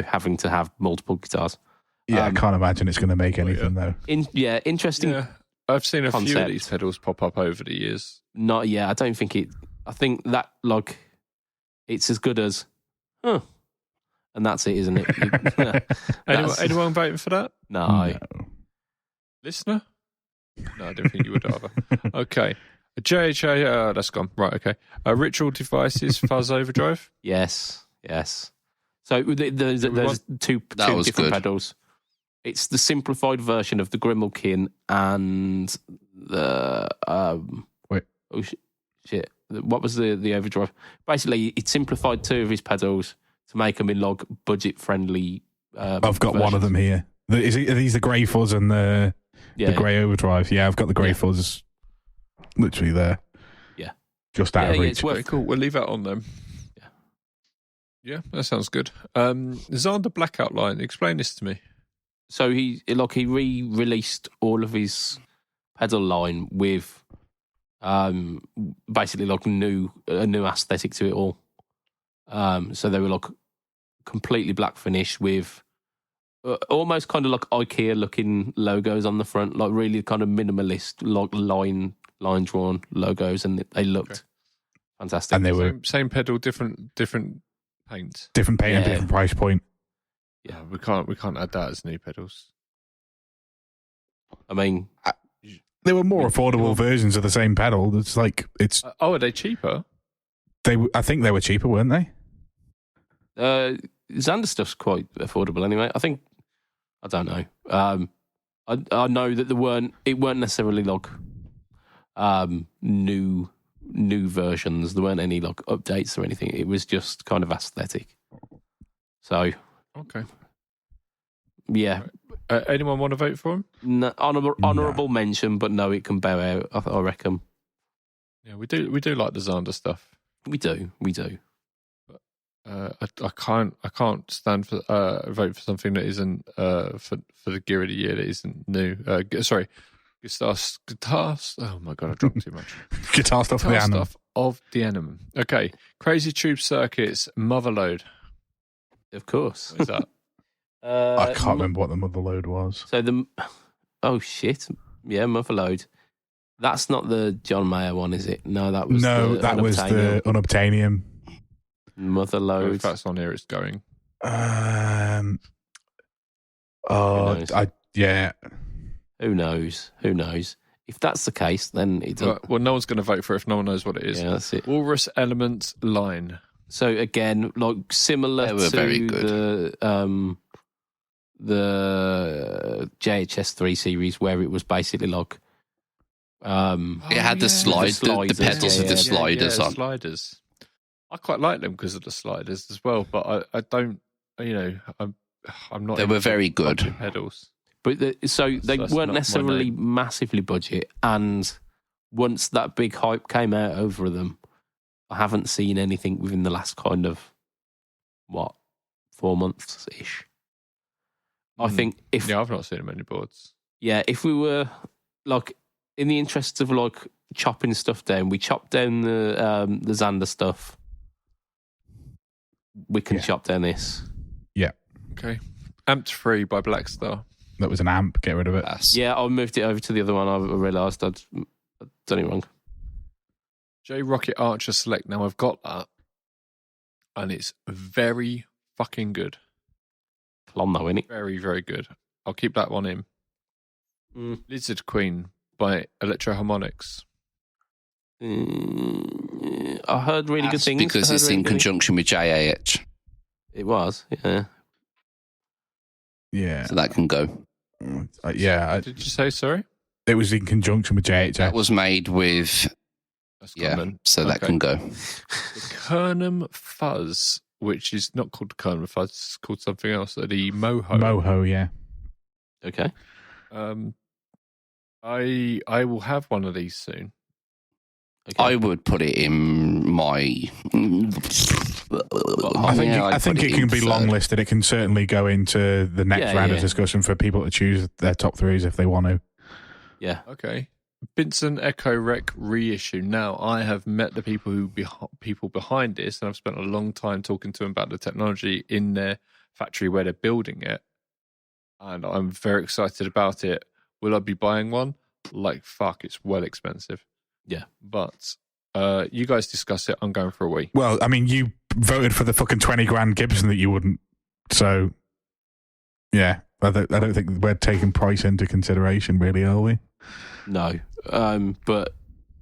having to have multiple guitars. Yeah, I can't imagine it's going to make anything though. Interesting. Yeah, I've seen a concept. few of these pedals pop up over the years. Not yet. I don't think it. I think that it's as good as, and that's it, isn't it? Anyone voting for that? No. Listener? No, I don't think you would either. Okay. JHA, that's gone. Right, okay. Ritual Devices, Fuzz Overdrive? Yes. So there's two different good. pedals. It's the simplified version of the Grimalkin and the... Wait. Oh, shit. What was the overdrive? Basically, it simplified two of his pedals to make them in budget-friendly I've got one of them here. Are these the grey fuzz and the grey overdrive? Yeah, I've got the grey fuzz literally there. Yeah. Just out of reach. It's cool. We'll leave that on them. Yeah, that sounds good. Zander Blackout line. Explain this to me. So he re-released all of his pedal line with basically a new aesthetic to it all. So they were completely black finish with almost kind of like IKEA looking logos on the front, like really kind of minimalist, line drawn logos, and they looked fantastic. And they were same pedal, different paint, and different price point. Yeah, we can't add that as new pedals. I mean, there were more affordable versions of the same pedal. It's are they cheaper? I think they were cheaper, weren't they? Zander stuff's quite affordable anyway. I don't know. I know that it weren't necessarily new versions. There weren't any updates or anything. It was just kind of aesthetic. So okay, yeah. Anyone want to vote for him? No, honorable mention, but no, it can bow out. I reckon. Yeah, we do like the Zander stuff. We do. I can't stand for vote for something that isn't for the gear of the year that isn't new. Sorry, guitar. Oh my god, I dropped too much. Guitar stuff of the Annum. Okay, Crazy Tube Circuits Motherload. Of course. What is that? I can't remember what the Motherload was. So oh shit, yeah, Motherload. That's not the John Mayer one, is it? No, that was the Unobtainium. Motherload. If that's on here, it's going. Yeah. Who knows? If that's the case, then it's well, no one's going to vote for it if no one knows what it is. Yeah, that's it. Walrus Element Line. So again, like similar to very good. the JHS 3 series, where it was basically like it had the sliders, the pedals with the sliders on. Sliders. I quite like them because of the sliders as well, but I don't. I'm not. They were very good pedals. But they weren't necessarily massively budget, and once that big hype came out over them, I haven't seen anything within the last kind of 4 months ish. I think I've not seen many boards. Yeah, if we were like in the interests of like chopping stuff down, we chopped down the Xander stuff. We can chop down this. Yeah. Okay. Amped Free by Blackstar. That was an amp. Get rid of it. Yeah, I moved it over to the other one. I realised I'd done it wrong. J Rocket Archer Select. Now I've got that, and it's very fucking good. Clon though, isn't it? Very, very good. I'll keep that one in. Lizard Queen by Electroharmonics. I heard really good things. Because it's in conjunction with JAH. It was, yeah. Yeah. So that can go. Yeah. Did you say, sorry? It was in conjunction with JHS. That was made with... so that can go. The Kernum Fuzz, which is not called Kernum Fuzz, it's called something else. The Moho. Moho, yeah. Okay. I will have one of these soon. Okay. I would put it in my... I think it can be long listed. It can certainly go into the next round of discussion for people to choose their top threes if they want to. Yeah. Okay. Binson Echo Rec reissue. Now, I have met the people behind this, and I've spent a long time talking to them about the technology in their factory where they're building it, and I'm very excited about it. Will I be buying one? Like, fuck, it's well expensive. Yeah. But you guys discuss it. I'm going for a week. Well, I mean, you voted for the fucking 20 grand Gibson that you wouldn't. So, yeah, I don't think we're taking price into consideration, really, are we? No. But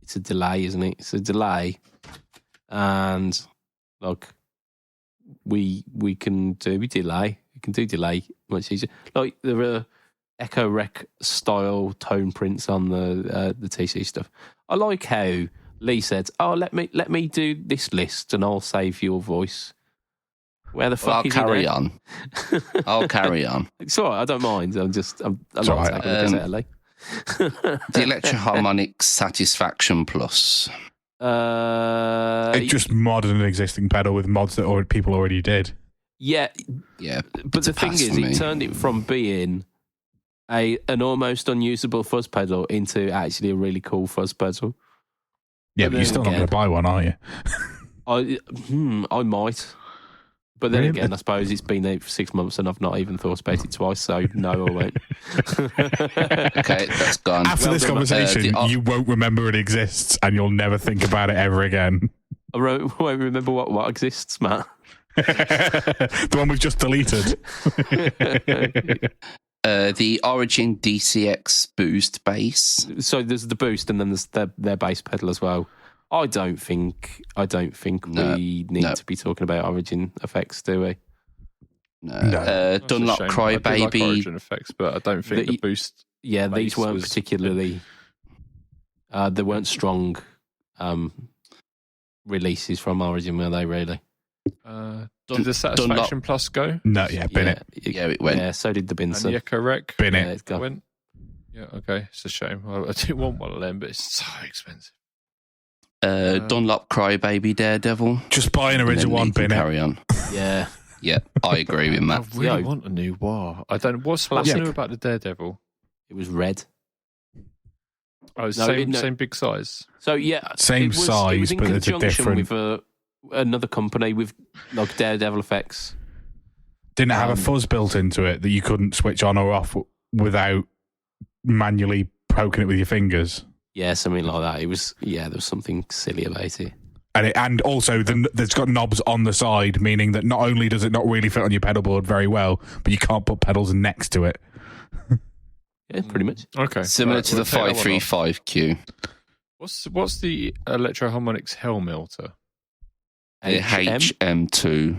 it's a delay, isn't it? It's a delay. And, look, we can do delay. We can do delay much easier. Like, there are Echo Rec style tone prints on the TC stuff. I like how Lee said, "Oh, let me do this list, and I'll save your voice." Where the fuck is carry on? I'll carry on. It's all right. I don't mind. I'm not taking a piss out of Lee. The Electroharmonics Satisfaction Plus. It's just modded an existing pedal with mods that people already did. Yeah. But the thing is, it turned it from being an almost unusable fuzz pedal into actually a really cool fuzz pedal. Yeah, but you're still not going to buy one, are you? I might. But then again, I suppose it's been there for 6 months and I've not even thought about it twice, so no, I won't. Okay, that's gone. After this conversation, you won't remember it exists and you'll never think about it ever again. I won't remember what exists, Matt. The one we've just deleted. The Origin DCX Boost bass. So there's the boost, and then there's their bass pedal as well. I don't think we need to be talking about Origin effects, do we? No. Dunlop Crybaby. I do like Origin effects, but I don't think the boost. Yeah, these weren't particularly. They weren't strong releases from Origin, were they? Really? Did the Satisfaction Plus go? No, bin it. Yeah, it went. Yeah, so did the Binson. And the Echo Rec? Bin it. Went. Yeah, okay. It's a shame. I do want one of them, but it's so expensive. Dunlop Crybaby Daredevil. Just buy an original one, bin it. Carry on. Yeah. Yeah, I agree with Matt. I really want a new wah. I don't. What's new about the Daredevil? It was red. Oh, same big size. So yeah, same size, it was in but it's a conjunction different. with another company with like Daredevil effects. Didn't it have a fuzz built into it that you couldn't switch on or off without manually poking it with your fingers? Yeah, something like that. It was there was something silly about it. And also, there's got knobs on the side, meaning that not only does it not really fit on your pedal board very well, but you can't put pedals next to it. Yeah, pretty much. Okay. Similar to the 535Q. What's the Electro-Harmonix Hellmelter? The HM2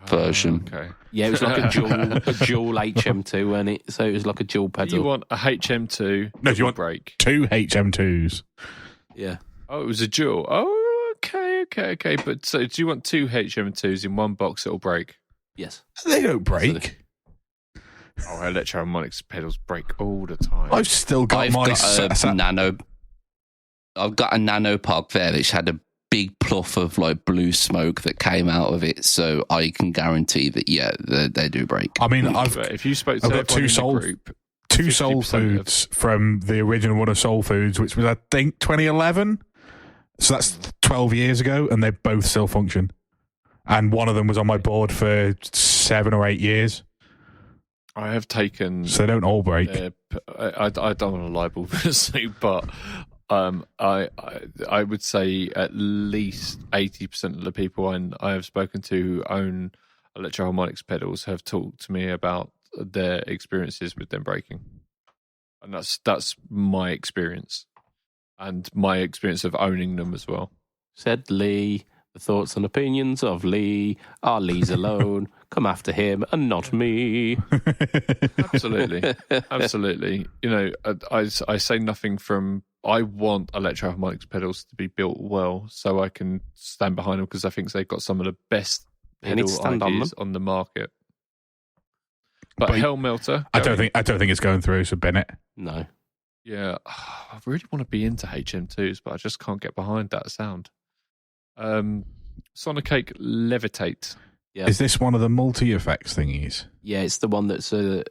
version. Okay. Yeah, it was like a dual HM2, wasn't it? So it was like a dual pedal. You want a HM2? No, you want brake? 2 HM2s. Yeah. Oh, it was a dual. Oh, okay. But so, do you want 2 HM2s in one box that'll break? Yes. They don't break. Oh, Electro-Harmonix pedals break all the time. I've still got I've got a nano pog there which had a big pluff of like blue smoke that came out of it, so I can guarantee that they do break. I mean, if you spoke to I've got two Soul Foods from the original one of Soul Foods, which was I think 2011. So that's 12 years ago, and they both still function. And one of them was on my board for 7 or 8 years. I have taken. So they don't all break. I don't want to libel this, but I would say at least 80% of the people I have spoken to who own Electro-Harmonix pedals have talked to me about their experiences with them breaking, and that's my experience and my experience of owning them as well. Said Lee. The thoughts and opinions of Lee are Lee's alone. Come after him and not me. Absolutely. You know, I say nothing from. I want Electro-Harmonix pedals to be built well, so I can stand behind them because I think they've got some of the best pedal ideas on the market. But Hellmelter, I don't think it's going through. So Bennett, no. Yeah, I really want to be into HM2s, but I just can't get behind that sound. Sonic Cake Levitate. Yeah. Is this one of the multi-effects thingies? Yeah, it's the one that's a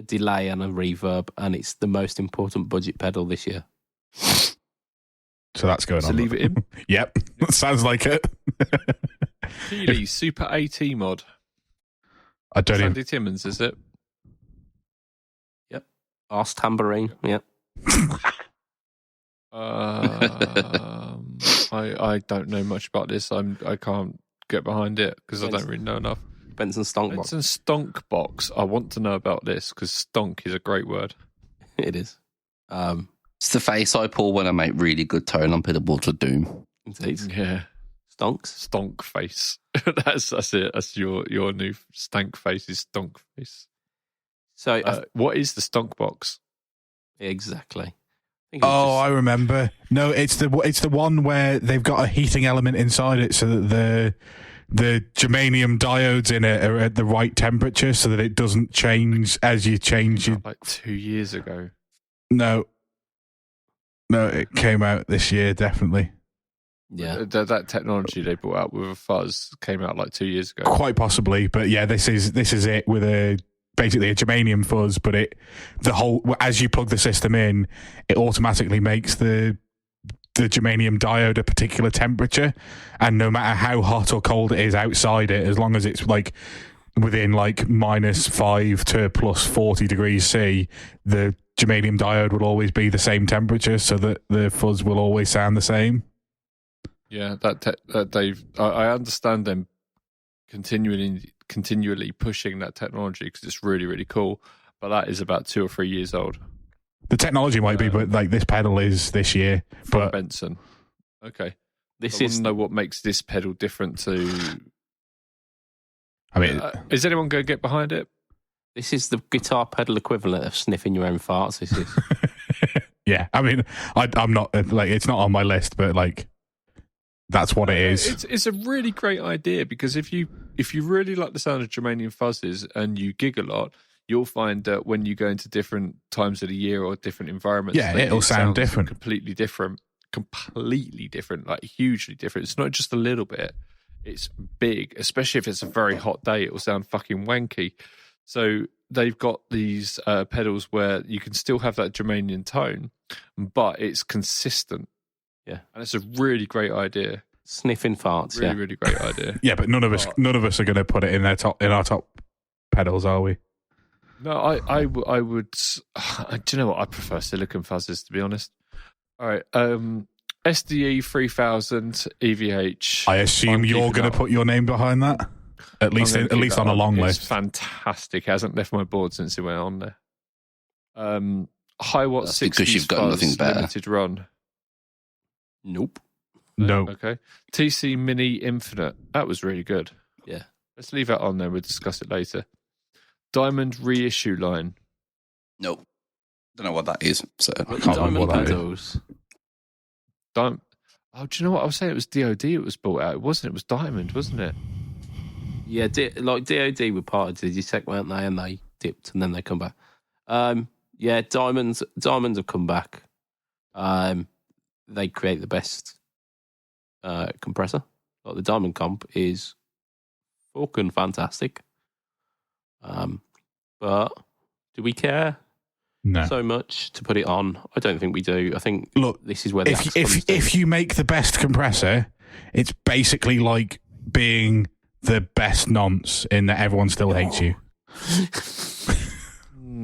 delay and a reverb, and it's the most important budget pedal this year. So that's going on. Leave it in? Yep, sounds like it. Keeley Super AT mod. I don't Sandy Timmons, is it? Yep. Arse Tambourine, yep. I don't know much about this. I can't get behind it because I don't really know enough. Benson Stonk Box. Benson Stonk Box. I want to know about this because stonk is a great word. It is. It's the face I pull when I make really good tone on pedalboards for Doom. Indeed. Yeah. Stonks. Stonk face. That's it. That's your new stank face is stonk face. So what is the Stonk Box? Exactly. I remember. No, it's the one where they've got a heating element inside it, so that the germanium diodes in it are at the right temperature, so that it doesn't change as you change it. Like 2 years ago. No, it came out this year, definitely. Yeah, that technology they brought out with a fuzz came out like 2 years ago. Quite possibly, but yeah, this is it with basically a germanium fuzz, but as you plug the system in, it automatically makes the germanium diode a particular temperature, and no matter how hot or cold it is outside it, as long as it's like within like -5 to +40 degrees C, the germanium diode will always be the same temperature, so that the fuzz will always sound the same. Yeah, I understand them continually pushing that technology because it's really, really cool. But that is about 2 or 3 years old. The technology might be, but like this pedal is this year. From Benson. Okay. I want to know what makes this pedal different to. I mean, is anyone going to get behind it? This is the guitar pedal equivalent of sniffing your own farts. This is. Yeah, I mean, I'm not like it's not on my list, but like. That's what it is. It's a really great idea because if you really like the sound of germanium fuzzes and you gig a lot, you'll find that when you go into different times of the year or different environments, it'll sound different, completely different. completely different, like hugely different. It's not just a little bit. It's big, especially if it's a very hot day. It will sound fucking wanky. So they've got these pedals where you can still have that Germanian tone, but it's consistent. Yeah, and it's a really great idea. Sniffing farts. Really, really great idea. Yeah, but none of us are going to put it in our top pedals, are we? No, I would. Do you know what? I prefer silicon fuzzes, to be honest. All right. SDE 3000 EVH. I assume you're going to put your name behind that, at least on a long list. It's fantastic. It hasn't left my board since it went on there. High watt 60s because you've got nothing better. Limited run. Nope. No. Okay. TC Mini Infinite. That was really good. Yeah. Let's leave that on there. We'll discuss it later. Diamond reissue line. Nope. Don't know what that is. So I What can't Diamond remember what that is. pedals? Oh, do you know what I was saying? It was DOD. It was bought out. It wasn't. It was Diamond, wasn't it? Yeah, like DOD were part of Digitech, weren't they? And they dipped, and then they come back. Yeah, Diamonds have come back. They create the best compressor. Like the Diamond comp is fucking fantastic. But do we care No. so much to put it on? I don't think we do. I think Look, this is where the axe comes in. if you make the best compressor, it's basically like being the best nonce in that everyone still hates you.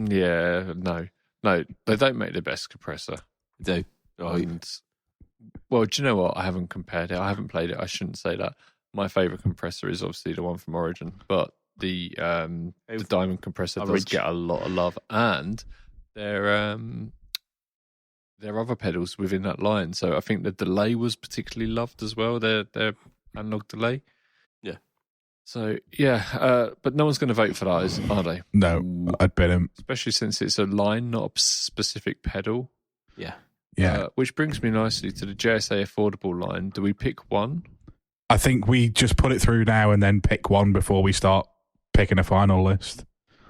Yeah, no, they don't make the best compressor. They do. Right. And, well, do you know what? I haven't compared it. I haven't played it. I shouldn't say that. My favorite compressor is obviously the one from Origin, but the Diamond compressor does get a lot of love, and there are other pedals within that line. So I think the delay was particularly loved as well. Their analog delay. Yeah. So yeah, but no one's going to vote for that, are they? No, I'd bet him. Especially since it's a line, not a specific pedal. Yeah. Yeah. Which brings me nicely to the JSA affordable line. Do we pick one? I think we just put it through now and then pick one before we start picking a final list.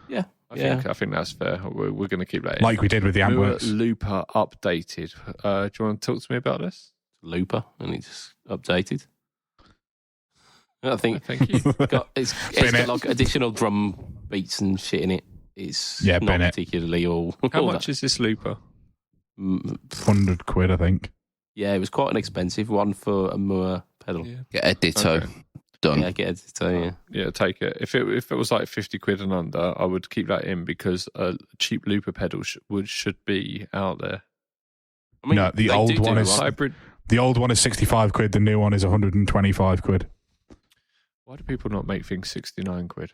Yeah. I think that's fair. We're going to keep that in. Like we did with the Antworks. Looper updated. Do you want to talk to me about this? Looper, and it's updated. I think Thank you. it's got like additional drum beats and shit in it. It's not particularly all. How all much is this looper? 100 quid, I think. Yeah, it was quite an expensive one for a Moore pedal. Yeah. Get a ditto. Okay. Done. Yeah, get a ditto, yeah. Yeah, take it. If it was like 50 quid and under, I would keep that in because a cheap looper pedal should be out there. I mean, No, the old one is hybrid. The old one is 65 quid. The new one is 125 quid. Why do people not make things 69 quid?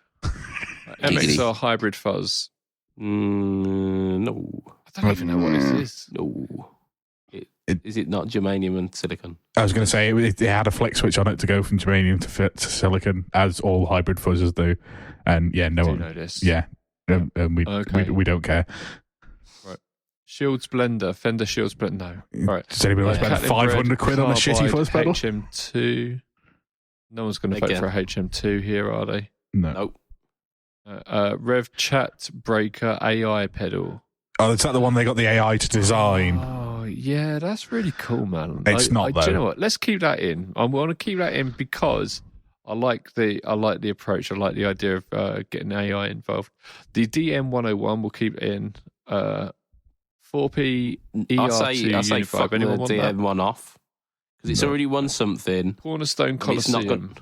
Easily. MXR hybrid fuzz. No. I don't even know what this is. No. Is it not germanium and silicon? I was going to say it had a flick switch on it to go from germanium to silicon, as all hybrid fuzzers do. And yeah, no I do one know this. Yeah, and we don't care. Right. Shields blender, Fender Shields blender. No. Right. Does anybody want to spend 500 quid on a shitty fuzz pedal? HM2. No one's going to vote for a HM2 here, are they? No. Nope. Rev Chat Breaker AI pedal. Oh, is that the one they got the AI to design? Oh, yeah, that's really cool, man. It's not, though. Do you know what? Let's keep that in. I want to keep that in because I like the approach. I like the idea of getting AI involved. The DM101 will keep it in. 4P ER2 I say fuck the DM1 off because it's already won something. Cornerstone Coliseum.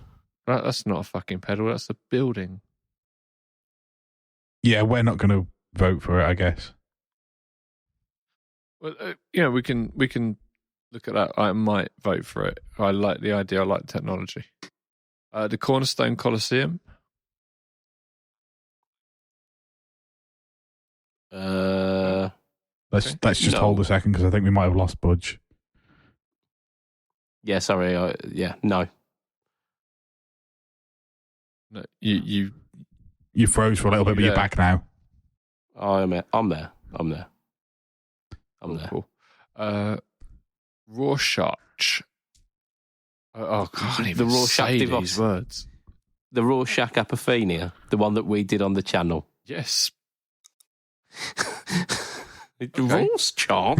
That's not a fucking pedal. That's a building. Yeah, we're not going to vote for it, I guess. Well, we can look at that. I might vote for it. I like the idea. I like the technology. The Cornerstone Coliseum. Let's just hold a second because I think we might have lost Budge. Yeah, sorry. No. No, you froze for a little bit, but you're back now. I'm there. Cool. Rorschach. Oh God, I can't even the Rorschach say device. These words. The Rorschach Apophenia, the one that we did on the channel. Yes. Rorschach.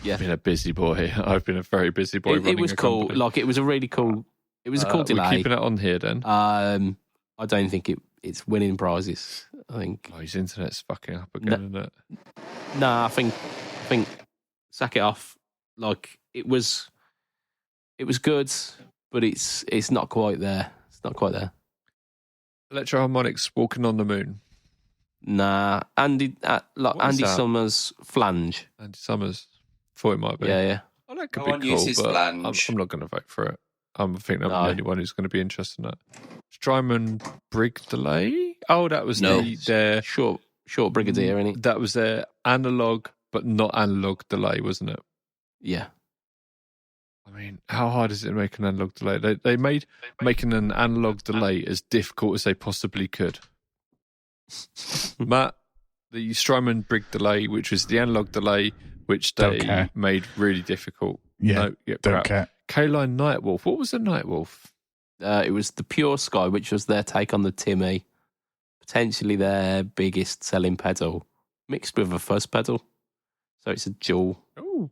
Yeah. I've been a busy boy. I've been a very busy boy. It was cool. Company. Like, it was a really cool. It was a cool delay. We're keeping it on here then. I don't think it's winning prizes. I think. Oh, his internet's fucking up again, isn't it? Nah, I think sack it off. Like, it was good, but it's not quite there. It's not quite there. Electroharmonics Walking on the Moon. Nah, Andy Summers Flange. Andy Summers. Thought it might be. Yeah. Oh, that could No be one cool, uses but Flange. I'm not going to vote for it. I think I'm the only one who's going to be interested in that. Strymon Brig Delay? Oh, that was their short Brigadier, isn't it? That was their analog, but not analog delay, wasn't it? Yeah. I mean, how hard is it to make an analog delay? They made making an analog delay as difficult as they possibly could. Matt, the Strymon Brig Delay, which was the analog delay, which they made really difficult. Yeah, don't care. Caline Nightwolf. What was the Nightwolf? It was the Pure Sky, which was their take on the Timmy. Potentially their biggest selling pedal, mixed with a fuzz pedal. So it's a dual. Oh.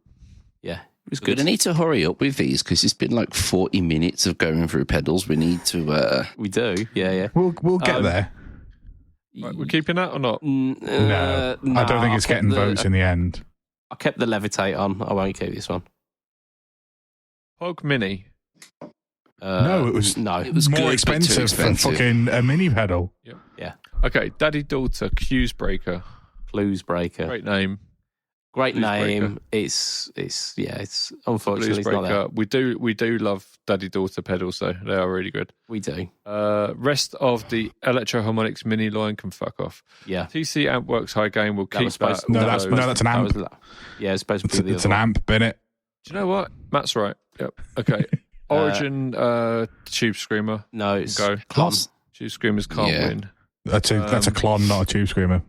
Yeah, it was We're good. going to need to hurry up with these because it's been like 40 minutes of going through pedals. We need to... We do, yeah. We'll get there. Right, we're keeping that or not? No, I don't think it's getting votes in the end. I kept the Levitate on. I won't keep this one. Pog Mini. No, it was more good, expensive than fucking a mini pedal. Yep. Yeah. Okay, Daddy Daughter, Cues Breaker. Clues Breaker. Great name. Great Blues name. Breaker. It's unfortunately Blues it's not there. Breaker. We do love Daddy Daughter pedals though. They are really good. We do. Rest of the Electroharmonics mini line can fuck off. Yeah. TC Ampworks High Gain will keep that. That's an amp. Yeah, it's supposed to be It's an amp, Bennett. Do you know what? Matt's right. Yep. Okay. Origin Tube Screamer. No, it's go. Clon. Tube Screamers can't win. That's a clon, not a tube screamer.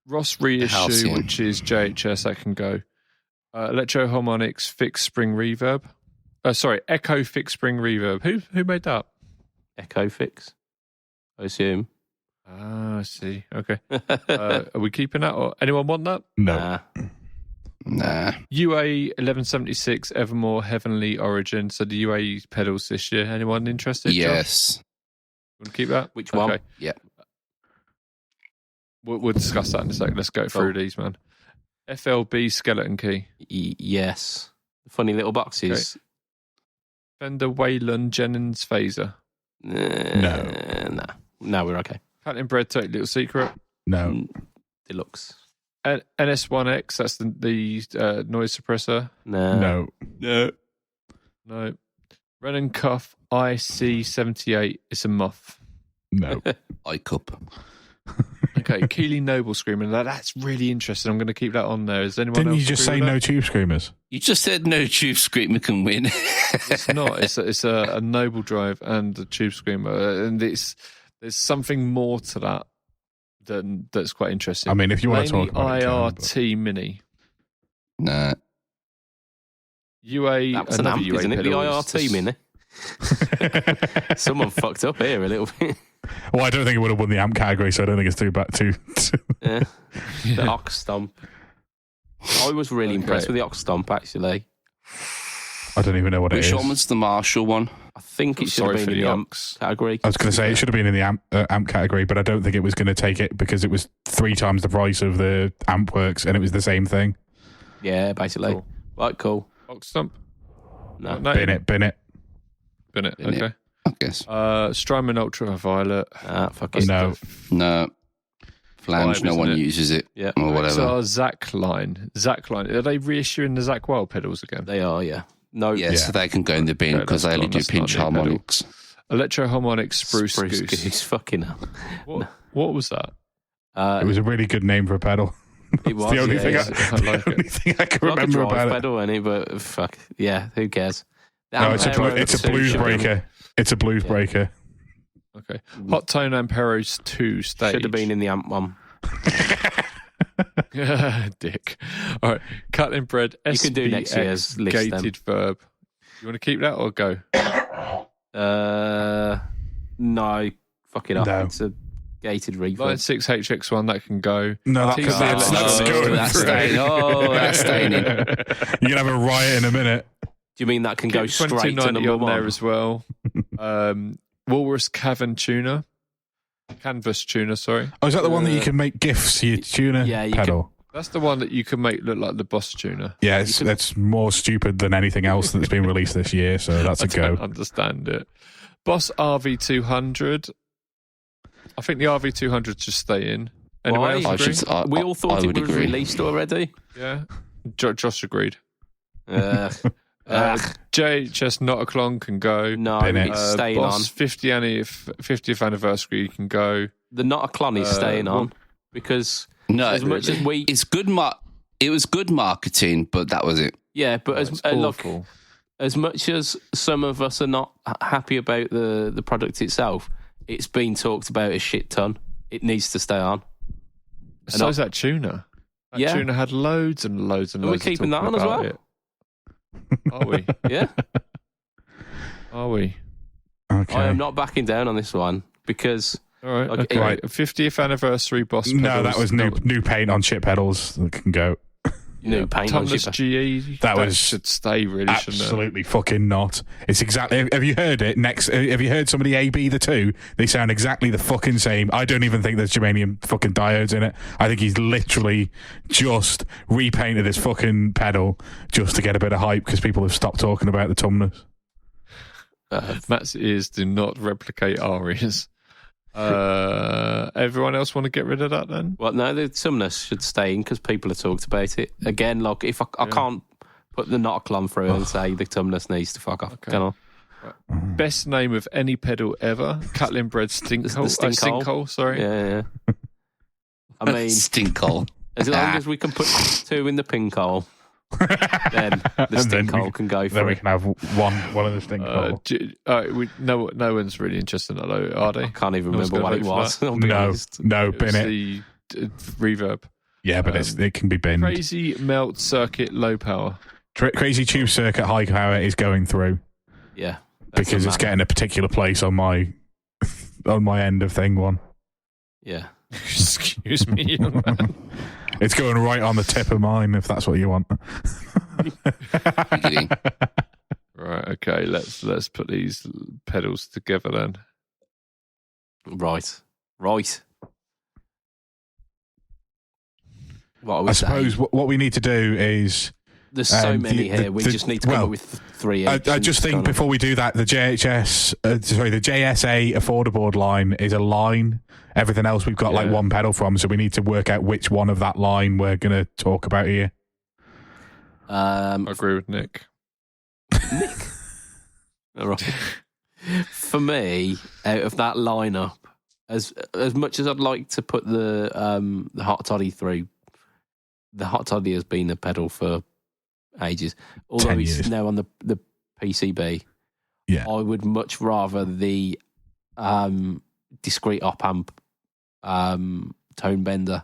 Ross reissue, Halcyon. which is JHS, that can go. Electroharmonics Fixed Spring Reverb. Echo Fixed Spring Reverb. Who made that? Echo Fix, I assume. Ah, I see. Okay. Are we keeping that? Or anyone want that? No. Nah. UA 1176 Evermore Heavenly Origin. So the UA pedals this year. Anyone interested? Yes. Josh? Want to keep that? Which one? Okay. Yeah. We'll discuss that in a second. Let's go through these, man. FLB Skeleton Key. Yes. Funny little boxes. Okay. Fender Wayland Jennings Phaser. No, we're okay. Patent Bread Take Little Secret. No. Deluxe. NS1X, that's the noise suppressor. No. No. Ren & Cuff IC78. It's a muff. No. iCup. Okay, Keeley Noble Screaming. That's really interesting. I'm going to keep that on there. Is anyone Didn't else you just agree say with no that? tube screamers? You just said no tube screamer can win. It's not. It's a Noble Drive and a Tube Screamer. And there's something more to that that's quite interesting. I mean, if you want to talk about IRT Mini. Nah. UA, That was an another amp, UA isn't it? The pedal. IRT Mini. Someone fucked up here a little bit. Well, I don't think it would have won the amp category, so I don't think it's too bad too. Yeah. The Ox Stomp. I was really impressed with the Ox Stomp, actually. I don't even know what Which it is. one was the Marshall one? I think it should have been in the amp category. I was going to say it should have been in the amp category, but I don't think it was going to take it because it was 3 times the price of the Ampworks, and it was the same thing. Yeah, basically. Cool. Right, cool. Ox Stump. No. Bin it. Bin it. Bin it. Okay. I guess. Strymon Ultraviolet. Fuck it. No. No. Flange, Five, no isn't one it? uses it. Yeah. Or whatever. Zach Line. Are they reissuing the Zach Wild pedals again? They are, yeah. No. Yeah, so they can go in the bin Okay, because they that's only not- do that's pinch not a new pedal. harmonics. Electroharmonics Spruce Goose. Fucking hell. What was that? It was a really good name for a pedal. It was, the only thing yeah. I like the only thing I can Like a remember drive about it. pedal, any, but fuck. Yeah, who cares? The No, it's Ampero a 2 blues should have been- breaker. It's a blues breaker. Okay. Hot Tone Ampero's 2 stage. Should have been in the amp one. Dick. All right. Cut bread. You can do next year's list then. Gated verb. You want to keep that or go? No, fuck it up. No. It's a gated reverb. Line 6 HX1, that can go. No, TC that's going that's through. staying. Oh, that's staying in. You're gonna have a riot in a minute. Do you mean that can go straight to 2290 number on there one? as well. Walrus Canvas tuner, sorry. Oh, is that the one that you can make GIFs to your tuner Yeah, you pedal? That's the one that you can make look like the Boss tuner. Yeah, that's more stupid than anything else that's been released this year, so that's a I go. don't understand it. Boss RV200. I think the RV200 should stay in. Anyone Why? else I agree? should, We all thought I it would was agree. released already. Yeah. Josh agreed. Ugh. JHS Not a Clon can go. No, Bin it. it's staying Boss on. 50th anniversary can go. The Not a Clon is staying on because No, as much as we, it's good. It was good marketing, but that was it. yeah, but It's look, awful. as much as some of us are not happy about the product itself, it's been talked about a shit ton. It needs to stay on. So is that tuner. That Yeah. tuner had loads and loads and Are we loads. of keeping that talking on as about well? it. Are we? Yeah, Are we? Okay. I am not backing down on this one because All right. Like, Okay. right. 50th anniversary Boss. No, that pedals. was new paint on chip pedals that can go. new paint on Toneless shipper. GE. That was should stay, really, shouldn't it? Absolutely fucking not. It's exactly. Have you heard it? Have you heard somebody AB the two? They sound exactly the fucking same. I don't even think there's germanium fucking diodes in it. I think he's literally just repainted his fucking pedal just to get a bit of hype because people have stopped talking about the tumnus. Matt's ears do not replicate our ears. Everyone else want to get rid of that then? Well, no, the tumnus should stay in because people have talked about it. Again, like, if I can't put the Not a Clon through and say the tumnus needs to fuck off. Okay. Can I? Best name of any pedal ever. Catlin Bread Stinkhole. Stinkhole. Sinkhole, sorry. Yeah. I mean, Stinkhole. as long as we can put two in the pink hole, then the stink hole can go Then for we it. can have one of the stink hole. No one's really interested in that, though, are they? I can't even No one's remember what gonna it vote for was. I'll be No, honest. no, It was bin it. the reverb. Yeah, but it can be binned. Crazy Melt Circuit Low Power. Crazy Tube Circuit High Power is going through Yeah. because it's getting a particular place on my end of thing one. Yeah. Excuse me, young man. It's going right on the tip of mine, if that's what you want. Right, okay, let's put these pedals together then. Right. What are we I suppose saying? what we need to do is... There's so many the- here. We the- just need to come well, up with three. I each just and think before we do that, the JSA affordaboard line is a line. Everything else we've got like one pedal from, so we need to work out which one of that line we're going to talk about here. I agree with Nick. All right. For me, out of that lineup, as much as I'd like to put the Hot Toddy through, the Hot Toddy has been a pedal for ages. Although 10 it's years. now on the PCB, Yeah. I would much rather the discrete op amp tone bender.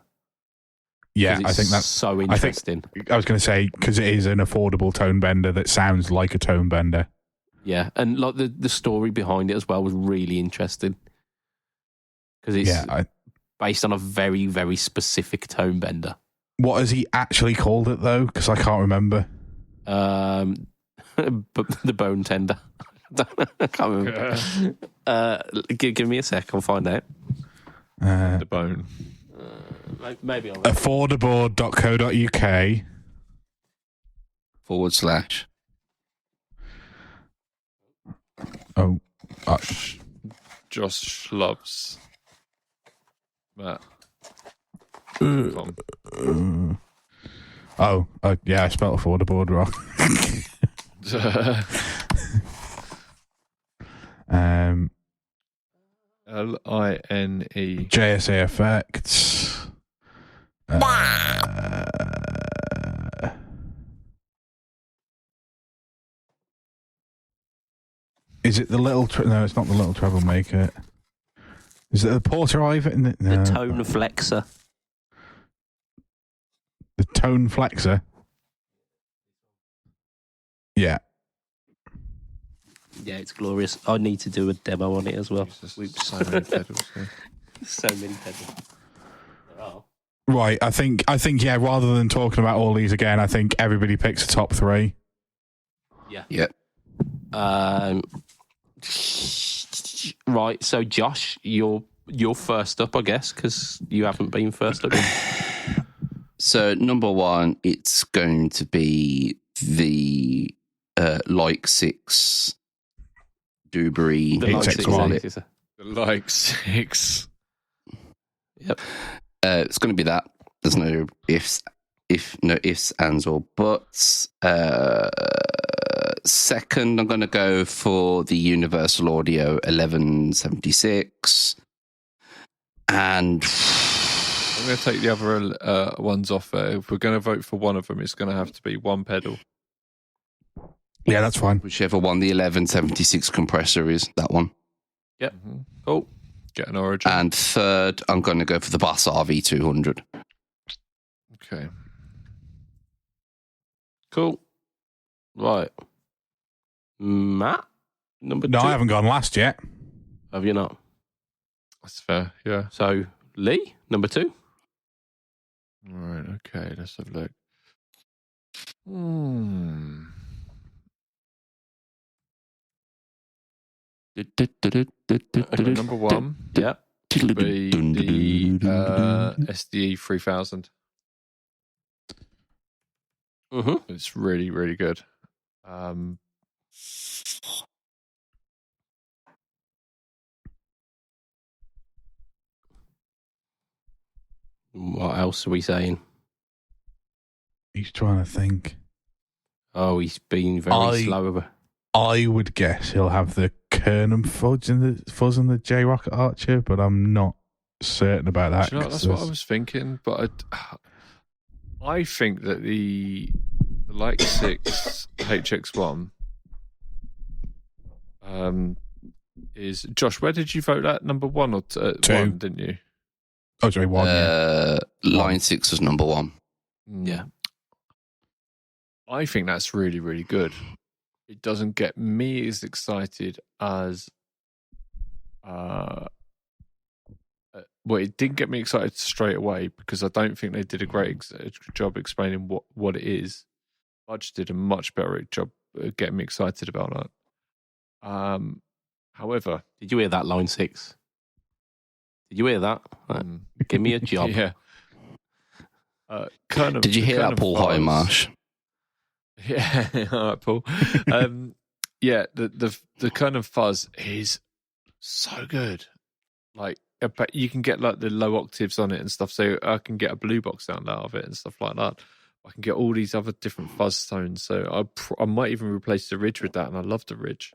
Yeah, 'Cause I it's think that's... so interesting. I was going to say, because it is an affordable tone bender that sounds like a tone bender. Yeah, and like the story behind it as well was really interesting because it's based on a very, very specific tone bender. What has he actually called it, though? Because I can't remember. But the bone tender. I can't remember. Give me a sec. I'll find out. The bone. Maybe I'll. Affordaboard.co.uk / Oh, Josh loves Matt. yeah, I spelled affordaboard wrong. Line. JSA Effects. Is it the little... no, it's not the little troublemaker. Is it the Porter Iver? No. The tone flexor. The tone flexor? Yeah. Yeah, it's glorious. I need to do a demo on it as well. So many pedals here. So many pedals. Oh. Right, I think, yeah, rather than talking about all these again, I think everybody picks a top 3. Yeah. Yep. Right, so Josh, you're first up, I guess, because you haven't been first up. So number 1, it's going to be the Like 6 Dewberry HX1. The Like 6. Yep. It's going to be that. There's no ifs, ands, or buts. Second, I'm going to go for the Universal Audio 1176. And I'm going to take the other ones off. If we're going to vote for one of them, it's going to have to be one pedal. Yeah, that's fine. whichever one the 1176 compressor is, that one. Yep. Mm-hmm. Cool. Get an Origin. And third, I'm going to go for the Boss RV200. Okay. Cool. Right. Matt, number 2. No, I haven't gone last yet. Have you not? That's fair, yeah. So, Lee, number 2. All right, okay, let's have a look. Okay, number 1 Yeah. would be the SDE 3000. Mm-hmm. It's really, really good. What else are we saying? He's trying to think. Oh, he's been very slow. I would guess he'll have the Kernum fuzz in the J Rocket Archer, but I'm not certain about that. Do you know, that's what I was thinking, but I think that the Like 6 HX1 is... Josh, where did you vote that? Number 1 or 2? 1, didn't you? Oh, sorry, 1. Line 6 was number 1. Yeah. I think that's really, really good. It doesn't get me as excited as... well, it didn't get me excited straight away because I don't think they did a great job explaining what it is. Budge did a much better job getting me excited about that. However... Did you hear that, Line 6? Did you hear that? Give me a job. Yeah. Did you hear that, Paul Hightmarsh? Yeah, all right, Paul. Yeah, the kind of fuzz is so good. Like, but you can get like the low octaves on it and stuff. So I can get a blue box sound out of it and stuff like that. I can get all these other different fuzz tones. So I might even replace the ridge with that, and I love the ridge.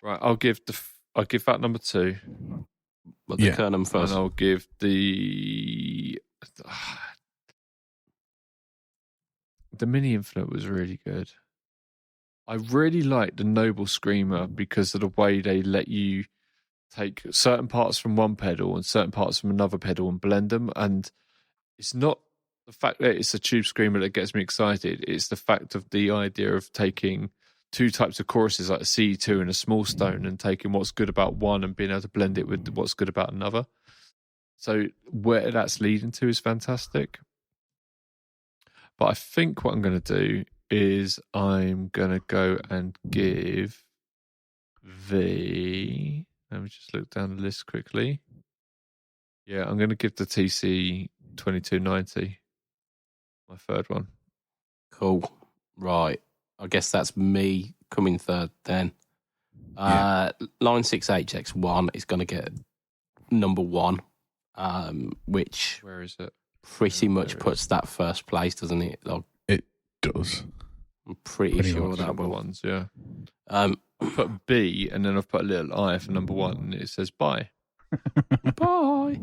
Right, I'll give that number 2. But the Kernum first. And I'll give the Mini Infinite was really good. I really like the Noble Screamer because of the way they let you take certain parts from one pedal and certain parts from another pedal and blend them. And it's not the fact that it's a tube screamer that gets me excited. It's the fact of the idea of taking 2 types of choruses, like a C2 and a small stone, and taking what's good about one and being able to blend it with what's good about another. So where that's leading to is fantastic. But I think what I'm going to do is I'm going to go and give the... Let me just look down the list quickly. Yeah, I'm going to give the TC 2290 my third one. Cool. Right. I guess that's me coming third then. Line 6 HX1 is going to get number 1, which... Where is it? Pretty much puts that first place, doesn't it? Like, it does. I'm pretty sure that number will. Ones, yeah. I've put B and then I've put a little I for number 1 and it says bye. Bye.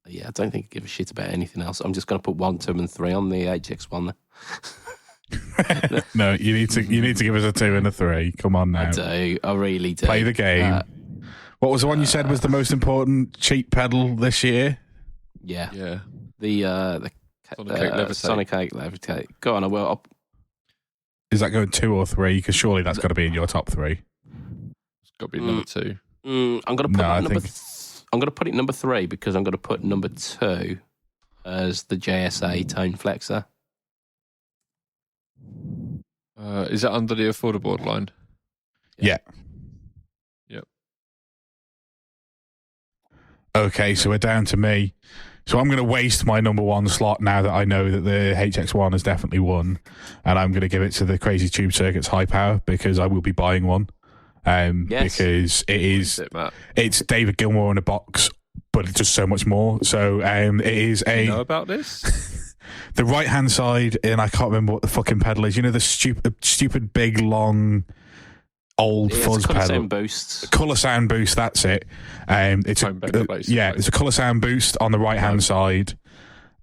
Yeah, I don't think I give a shit about anything else. I'm just going to put 1, 2, and 3 on the HX1 there. No, you need to give us a 2 and a 3. Come on now. I do. I really do. Play the game. What was the one you said was the most important cheap pedal this year? Yeah. Yeah. The Sonic 8 Levitate. Sonic 8 Levitate. Go on, I will. Is that going 2 or 3? Because surely that's got to be in your top 3. It's got to be number 2. I'm going to put I'm going to put it number 3 because I'm going to put number 2 as the JSA tone flexor. Is that under the affordable line? Yeah. Yep. Okay, so we're down to me. So I'm going to waste my number 1 slot now that I know that the HX1 has definitely won, and I'm going to give it to the Crazy Tube Circuits High Power because I will be buying one. Because it's David Gilmour in a box, but it's just so much more. So it is Do you know about this? The right hand side, and I can't remember what the fucking pedal is. You know, the stupid big long old fuzz pedal. Sound boost. Colour sound boost. That's it. It's it's a colour sound boost on the right hand side,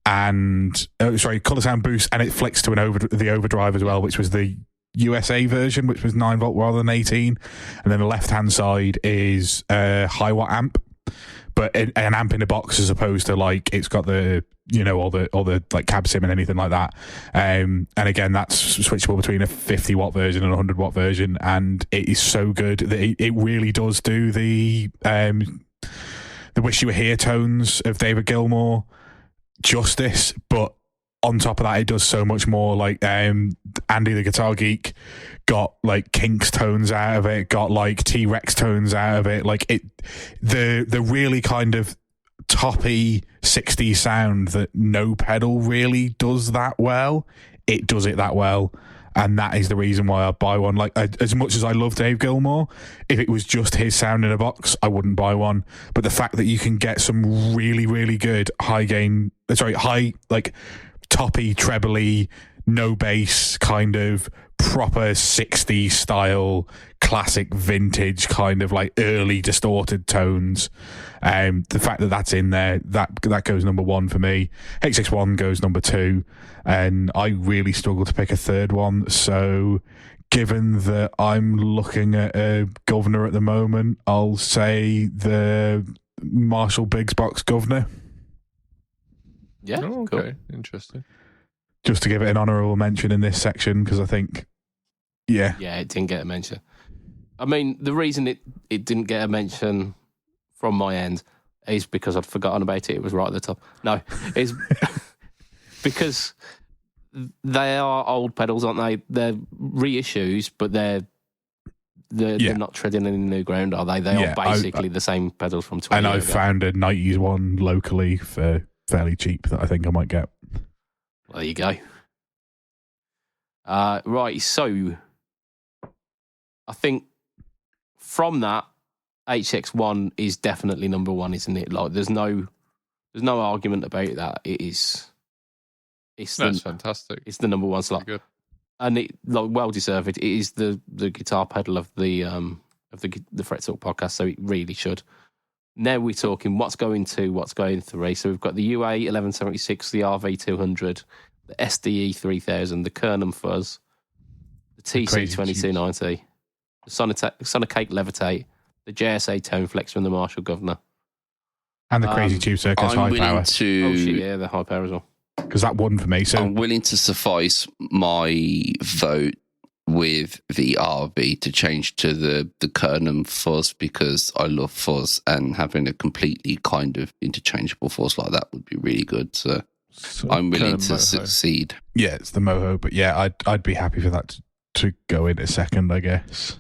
and colour sound boost, and it flicks to the overdrive as well, which was the USA version, which was 9 volt rather than 18, and then the left hand side is a high watt amp, but an amp in a box as opposed to like it's got the all the like cab sim and anything like that. And again, that's switchable between a 50 watt version and a 100 watt version, and it is so good that it really does do the Wish You Were Here tones of David Gilmour justice, but on top of that, it does so much more. Like Andy the Guitar Geek got like Kinks tones out of it, got like T-Rex tones out of it. Like the really kind of toppy 60s sound that no pedal really does that well. It does it that well, and that is the reason why I buy one. Like as much as I love Dave Gilmour, if it was just his sound in a box, I wouldn't buy one. But the fact that you can get some really, really good high like toppy, trebly, no bass kind of proper 60s style, classic vintage kind of like early distorted tones. The fact that that's in there, that goes number 1 for me. HX1 goes number 2, and I really struggle to pick a third one. So given that I'm looking at a Governor at the moment, I'll say the Marshall Biggs Box Governor. Yeah, okay, cool. Interesting. Just to give it an honourable mention in this section, because I think, yeah, it didn't get a mention. I mean, the reason it didn't get a mention from my end is because I'd forgotten about it. It was right at the top. No, it's because they are old pedals, aren't they? They're reissues, but they're not treading any new ground, are they? They are basically the same pedals from 20 years ago. And I found a 90s one locally for fairly cheap that I think I might get. Well, there you go. Right, so I think from that, HX1 is definitely number 1, isn't it? Like, there's no argument about that. It's fantastic. It's the number 1 slot, good. And it well deserved. It is the guitar pedal of the Fret Talk podcast, so it really should. Now we're talking what's going 2, what's going 3. So we've got the UA 1176, the RV 200, the SDE 3000, the Kernum Fuzz, the TC 2290, the Sonicake Levitate, the JSA Tone Flex from the Marshall Governor, and the Crazy Tube Circuits High Power. The High Power as well. Because that won for me. So I'm willing to suffice my vote with the RV to change to the Kernum Fuzz because I love fuzz, and having a completely kind of interchangeable fuzz like that would be really good. So I'm willing to succeed. Yeah, it's the Moho, but yeah, I'd be happy for that to go in a second, I guess.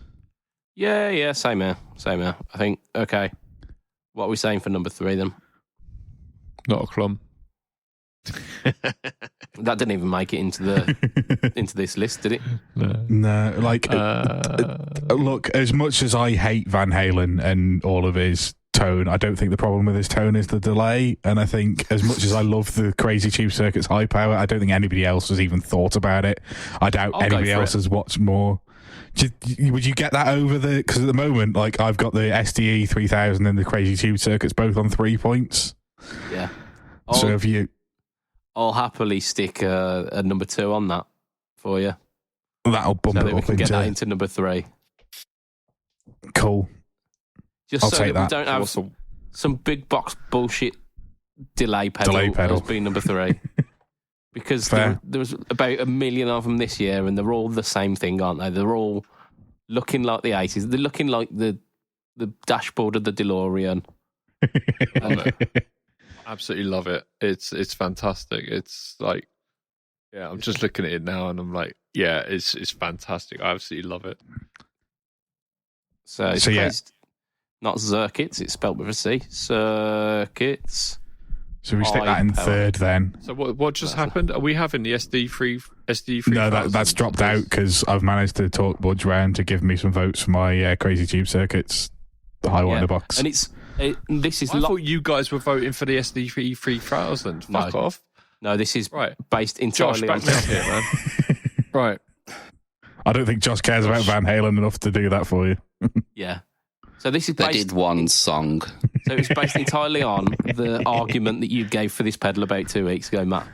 Yeah, same here. I think, okay, what are we saying for number 3 then? Not a clum. That didn't even make it into this list, did it? No, like look, as much as I hate Van Halen and all of his tone, I don't think the problem with his tone is the delay. And I think as much as I love the Crazy Tube Circuits High Power, I don't think anybody else has even thought about it. I doubt anybody else has watched more. Would you get that over because at the moment, like, I've got the SDE 3000 and the Crazy Tube Circuits both on 3 points. Yeah. So if you... I'll happily stick a number 2 on that for you. That'll bump it up we can get that into number 3. Cool. Just I'll so take that. We don't have some big box bullshit delay pedal as being number 3. because there was about 1 million of them this year, and they're all the same thing, aren't they? They're all looking like the 80s. They're looking like the dashboard of the DeLorean. Absolutely love it. It's fantastic. It's like, yeah, I'm just looking at it now and I'm like, yeah, it's fantastic. I absolutely love it. So it's not circuits, it's spelled with a C. Circuits. So we stick that in third then. So what just happened? Are we having the SD3? No, that's dropped out because I've managed to talk Budge round to give me some votes for my Crazy Tube Circuits, the high one in the box. And this is. I thought you guys were voting for the SD3 3000. Fuck off. No, this is based entirely Josh, back me up here, man. Right. I don't think Josh cares about Van Halen enough to do that for you. Yeah. So this is they did one song. So it's based entirely on the argument that you gave for this pedal about 2 weeks ago, Matt.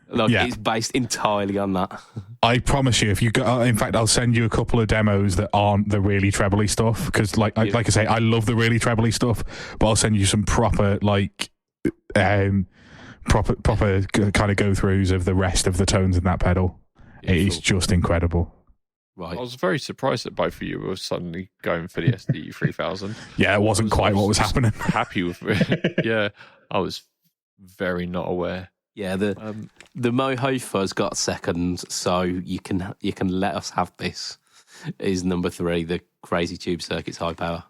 It's based entirely on that. I promise you, if you go, in fact, I'll send you a couple of demos that aren't the really trebly stuff because, like I say, I love the really trebly stuff, but I'll send you some proper kind of go-throughs of the rest of the tones in that pedal. It is just incredible. Right. I was very surprised that both of you were suddenly going for the SD 3000. Yeah, it wasn't quite what was happening. Happy with it. Yeah, I was very not aware. Yeah, the Mohofa's got second, so you can let us have this. Is number 3, the Crazy Tube Circuits High Power.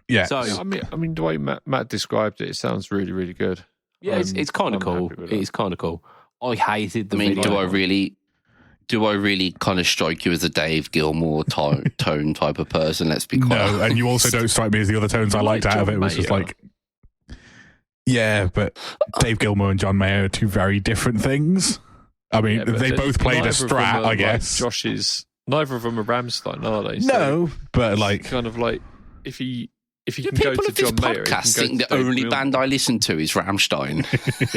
Yeah. So I mean, the way Matt described it sounds really, really good. Yeah, it's kind of cool. It's kind of cool. I hated the video. Do I really kind of strike you as a Dave Gilmour tone type of person? Let's be quite No, and you also don't strike me as the other tones I liked out of it. Was just like, yeah, but Dave Gilmour and John Mayer are two very different things. I mean, they both played a Strat, I guess. Josh's, neither of them are Rammstein, are they? No, but like, kind of like if he can go to John Mayer, think the only band I listen to is Rammstein.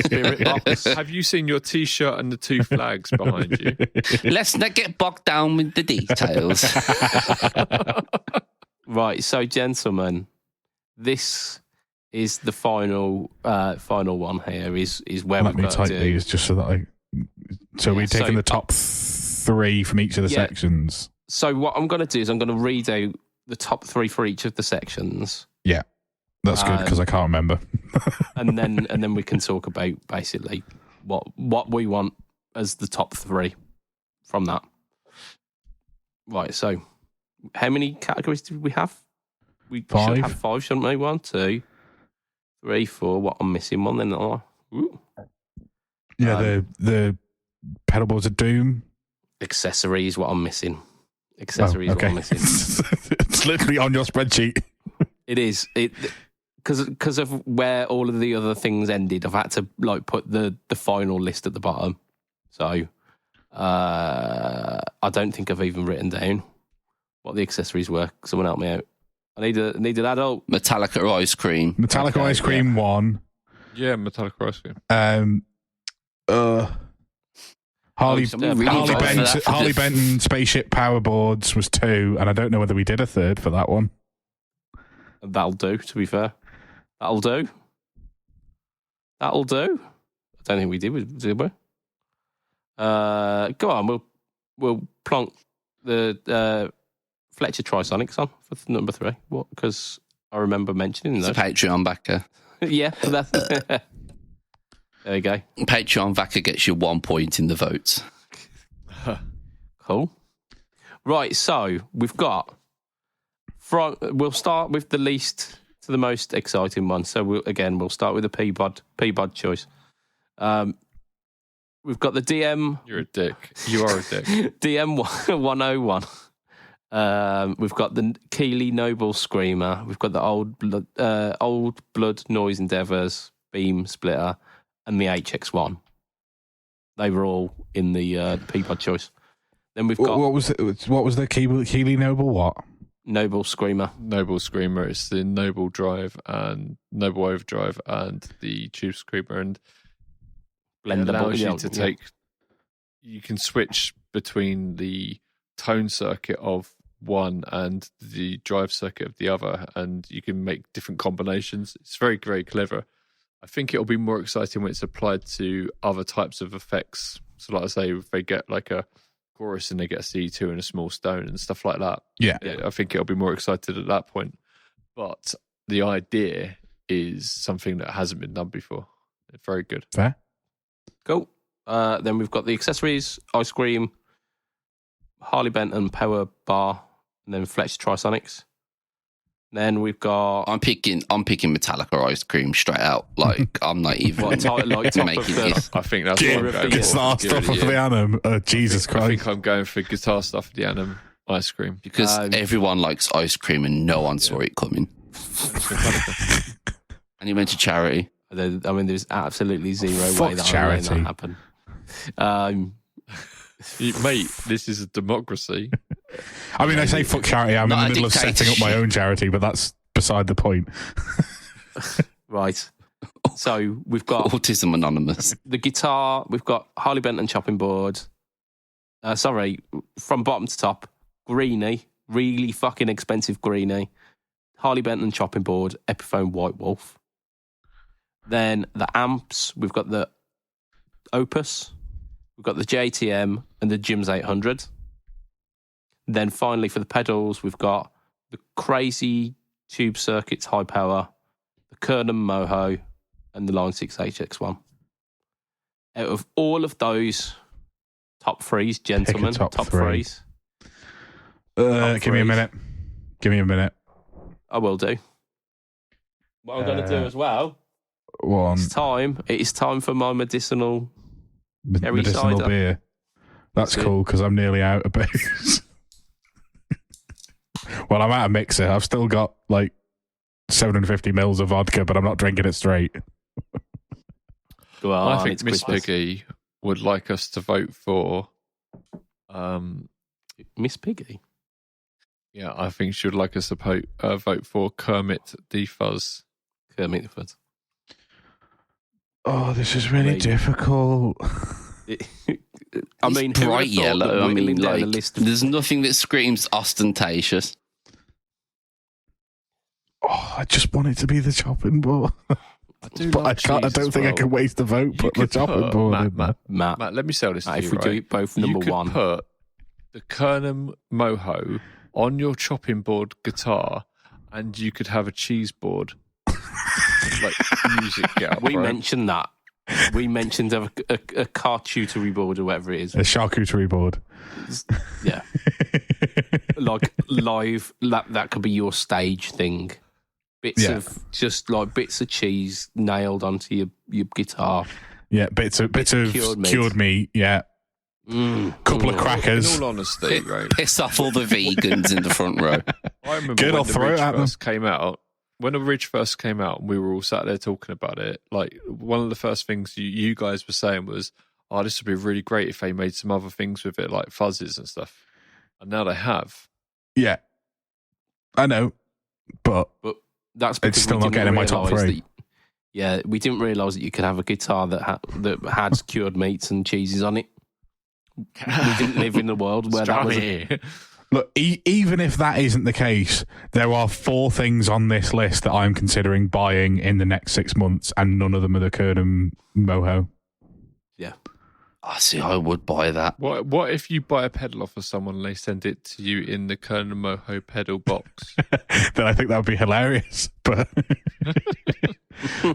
Spirit Box. Have you seen your T-shirt and the 2 flags behind you? Let's not get bogged down with the details. Right, so gentlemen, this is the final one here. Is where let me type these just so that we're taking the top 3 from each of the sections. So what I'm going to do is I'm going to read out the top 3 for each of the sections. Yeah, that's good because I can't remember. and then we can talk about basically what we want as the top 3 from that. Right. So, how many categories did we have? We 5. should have 5, shouldn't we? 1, 2, 3, 4. What, I'm missing one then? Ooh. Yeah, the pedal boards of doom. Accessories. What I'm missing. Accessories. Okay. What I'm missing. It's literally on your spreadsheet. It is. Because of where all of the other things ended, I've had to put the final list at the bottom. So I don't think I've even written down what the accessories were. Someone help me out. I need an adult. Metallica ice cream. Metallica ice cream 1. Yeah, Metallica ice cream. Harley Benton Spaceship Power Boards was 2, and I don't know whether we did a 3rd for that one. That'll do, to be fair. That'll do. I don't think we did, did we? Go on, we'll plonk the Fletcher Trisonics on for number 3. What? Because I remember mentioning those. It's a Patreon backer. Yeah, there you go. Patreon backer gets you 1 point in the votes. Cool. Right, so we've got. We'll start with the least to the most exciting one. So we'll start with the PBOD choice. We've got the DM. You're a dick. You are a dick. DM 101. We've got the Keeley Noble Screamer. We've got the Old Blood Noise Endeavours Beam Splitter, and the HX1. They were all in the PBOD choice. Then we've got what was the Keeley Noble what? Noble Screamer. Noble Screamer. It's the Noble Drive and Noble Overdrive and the Tube Screamer, and it allows you to take. You can switch between the tone circuit of one and the drive circuit of the other, and you can make different combinations. It's very, very clever. I think it'll be more exciting when it's applied to other types of effects. So, like I say, if they get like a chorus and they get a C2 and a small stone and stuff like that. Yeah. I think it'll be more excited at that point. But the idea is something that hasn't been done before. It's very good. Fair. Cool. Then we've got the accessories, ice cream, Harley Benton power bar, and then Fletch Trisonics. Then we've got... I'm picking Metallica ice cream straight out. Like, I'm not even making this. I think that's guitar stuff of the Annum. Jesus Christ. I think I'm going for guitar stuff of the Annum ice cream. Because everyone likes ice cream and no one saw it coming. And you went to charity. I mean, there's absolutely zero way that charity. I'm letting that happen. Mate, this is a democracy. I mean, I say fuck charity. I'm in the middle of setting up my own charity, but that's beside the point. Right. So we've got Autism Anonymous. The guitar. We've got Harley Benton chopping board. From bottom to top, Greenie, really fucking expensive Greenie. Harley Benton chopping board, Epiphone White Wolf. Then the amps, we've got the Opus, we've got the JTM and the Jims 800. Then finally for the pedals, we've got the Crazy Tube Circuits High Power, the Kernum Moho, and the Line 6 HX1. Out of all of those top threes, gentlemen, top threes. Give me a minute. I will do. What I'm going to do as well. One. It is time for my medicinal cider. Beer. That's cool because I'm nearly out of booze. Well, I'm out of mixer. I've still got like 750 mils of vodka, but I'm not drinking it straight. Well, I think Miss Piggy would like us to vote for Miss Piggy. Yeah, I think she would like us to vote for Kermit the Fuzz. Kermit the Fuzz. Oh, this is really difficult. I mean, bright yellow. I mean, like, there's nothing that screams ostentatious. Oh, I just want it to be the chopping board. I don't think I can waste a vote. Put the chopping board in. Matt, let me sell this to you. If we do it both number one, you could put the Kernum Moho on your chopping board guitar, and you could have a cheese board. Like music get we mentioned that. We mentioned a charcuterie board or whatever it is. A charcuterie board. Yeah. Like live, that could be your stage thing. Bits of cheese nailed onto your guitar. Yeah, bits of cured meat. Yeah. Couple of crackers. In all honesty, right? Piss off all the vegans in the front row. I remember when the Ridge first came out. When the Ridge first came out, and we were all sat there talking about it. Like, one of the first things you guys were saying was, "Oh, this would be really great if they made some other things with it, like fuzzes and stuff." And now they have. Yeah, I know, but that's because it's still not getting in my top three. We didn't realise that you could have a guitar that had cured meats and cheeses on it. We didn't live in a world where that was. Look, even if that isn't the case, there are 4 things on this list that I'm considering buying in the next 6 months, and none of them are the Kernum Moho. Yeah. I see. I would buy that. What if you buy a pedal off of someone and they send it to you in the Kernum Moho pedal box? Then I think that would be hilarious. But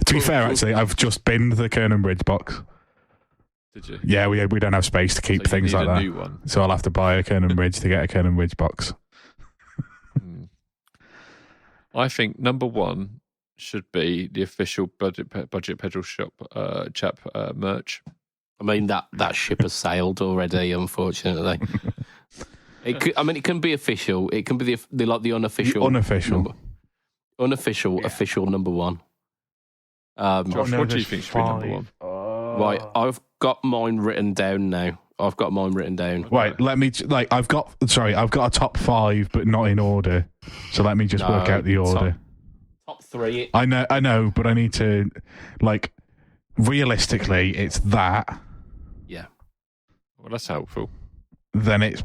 to be fair, actually, I've just binned the Kernum Bridge box. Did you? Yeah, we don't have space to keep things like that. New one. So I'll have to buy a Kernum Bridge to get a Kernum Bridge box. I think number 1 should be the official Budget Pedal Shop chap merch. I mean, that ship has sailed already, unfortunately. It can be official. It can be the unofficial. Official number 1. Josh, what do you think should be number 1? Right, I've got mine written down now. Wait, let me. I've got a top 5, but not in order. So let me just work out the order. Top 3. I know, but I need to. Realistically, it's that. Yeah. Well, that's helpful. Then it's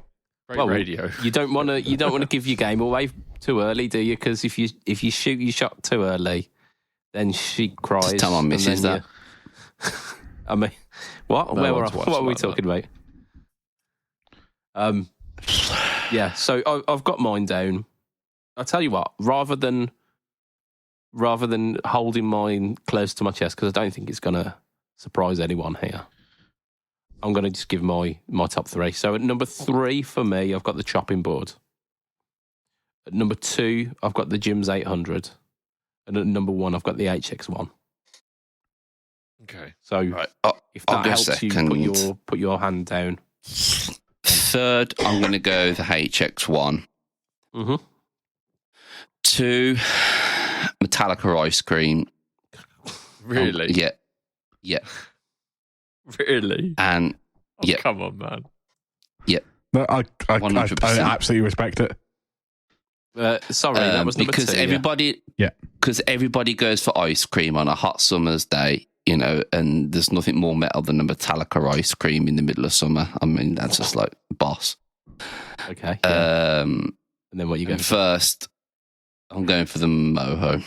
great radio. You don't want to give your game away too early, do you? Because if you shoot your shot too early, then she cries. Just tell my missus that. I mean, what? No What are we talking about? Yeah. So I've got mine down. I'll tell you what. Rather than holding mine close to my chest, because I don't think it's going to surprise anyone here, I'm going to just give my top three. So at number 3 for me, I've got the chopping board. At number 2, I've got the Gyms 800. And at number 1, I've got the HX1. Okay. So Right. if that helps you put your hand down. Third, I'm going to go the HX1. Mm-hmm. 2, Metallica ice cream. Really? Yeah. Really? And yeah, come on, man. No, I 100%. absolutely respect it. Sorry, that was number because 2. because everybody goes for ice cream on a hot summer's day, you know, and there's nothing more metal than a Metallica ice cream in the middle of summer. I mean, that's just like boss. Okay. Yeah. And then what you go? First, I'm going for the Moho.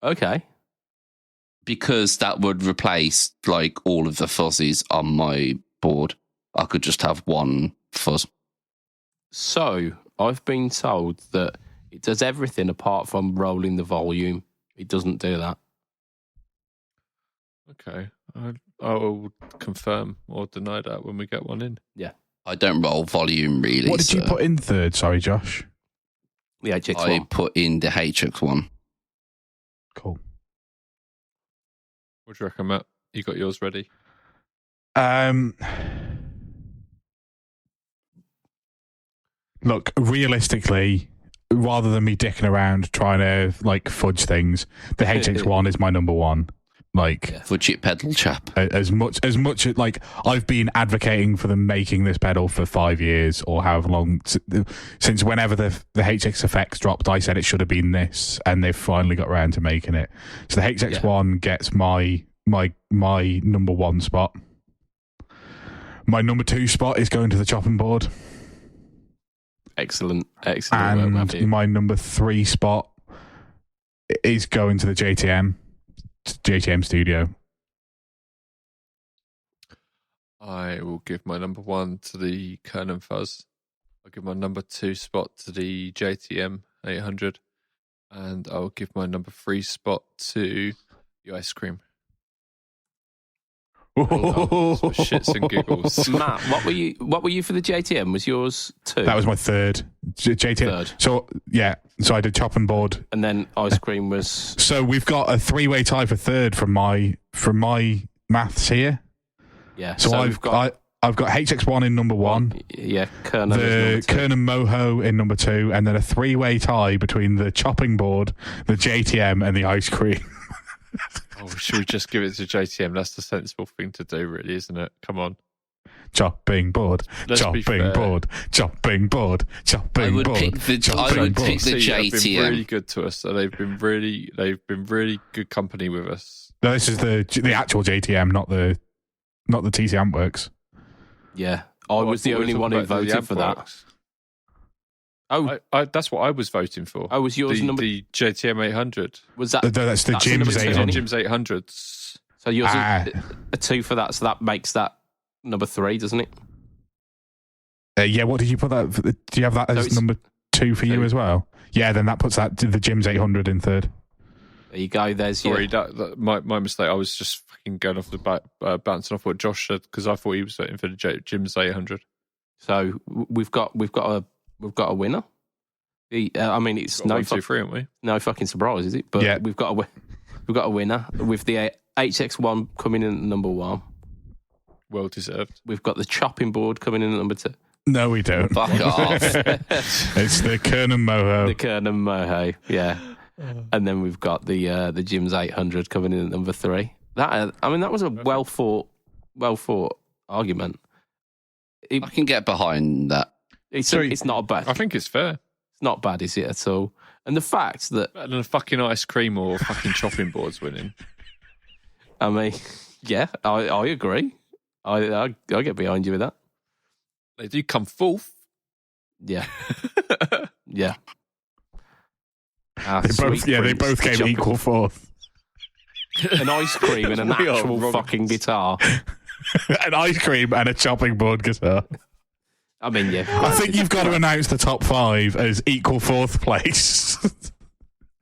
Okay. Because that would replace like all of the fuzzies on my board. I could just have one fuzz. So I've been told that it does everything apart from rolling the volume. It doesn't do that. Okay. I will confirm or deny that when we get one in. Yeah. I don't roll volume really. What did you put in third? Sorry, Josh. The HX1. I put in the HX1. Cool. What do you reckon, Matt? You got yours ready? Look, realistically, rather than me dicking around trying to like fudge things, the HX1 is my number one. Like BudgetPedalChap. as much like I've been advocating for them making this pedal for 5 years or however long since whenever the HX Effects dropped. I said it should have been this, and they've finally got around to making it. So the HX1 gets my number 1 spot. My number 2 spot is going to the chopping board. Excellent. And my number 3 spot is going to the JTM Studio. I will give my number 1 to the Caline Fuzz. I'll give my number 2 spot to the JTM 800. And I'll give my number 3 spot to the ice cream. For shits and giggles. Matt, what were you for the JTM? Was yours 2? That was my third. JTM. Third. So I did chopping board, and then ice cream was. So we've got a 3-way tie for third from my maths here. Yeah. So I've got HX1 in number 1. Yeah, Kernan the Kernan Moho in number 2, and then a 3-way tie between the chopping board, the JTM, and the ice cream. Oh, should we just give it to JTM? That's the sensible thing to do, really, isn't it? Come on. Chopping board, chopping board, chopping board, chopping board. I would pick the JTM. They've been really good to us. So they've been really good company with us. No, this is the actual JTM, not the TC Works. Yeah, I was the only one who voted for that. Oh, that's what I was voting for. Oh, was yours the JTM 800? Was that? That's the Gyms 800. Gyms 800s. So yours is a 2 for that. So that makes that number 3, doesn't it? Yeah. What did you put that? Do you have that as number 2 for you as well? Yeah. Then that puts that to the Gyms 800 in third. There you go. There's sorry. That my mistake. I was just fucking going off the back, bouncing off what Josh said because I thought he was voting for the Gyms 800. So we've got a winner. I mean, it's no 1, 2, 3, haven't we? No fucking surprise, is it? But yeah. we've got a winner with the HX1 coming in at number 1. Well deserved. We've got the chopping board coming in at number 2. No, we don't. Fuck off. It's the Kernan Moho. The Kernan Moho, yeah. And then we've got the Gyms 800 coming in at number 3. That was a well thought argument. I can get behind that. It's not bad. I think it's fair. It's not bad, is it, at all? And the fact that... Better than a fucking ice cream or fucking chopping boards winning. I mean, yeah, I agree. I get behind you with that. They do come fourth. Yeah. Yeah. They both came equal fourth. an ice cream and an We are actual wrong. fucking guitar. An ice cream and a chopping board guitar. I mean, yeah. I think you've got to announce the top 5 as equal 4th place.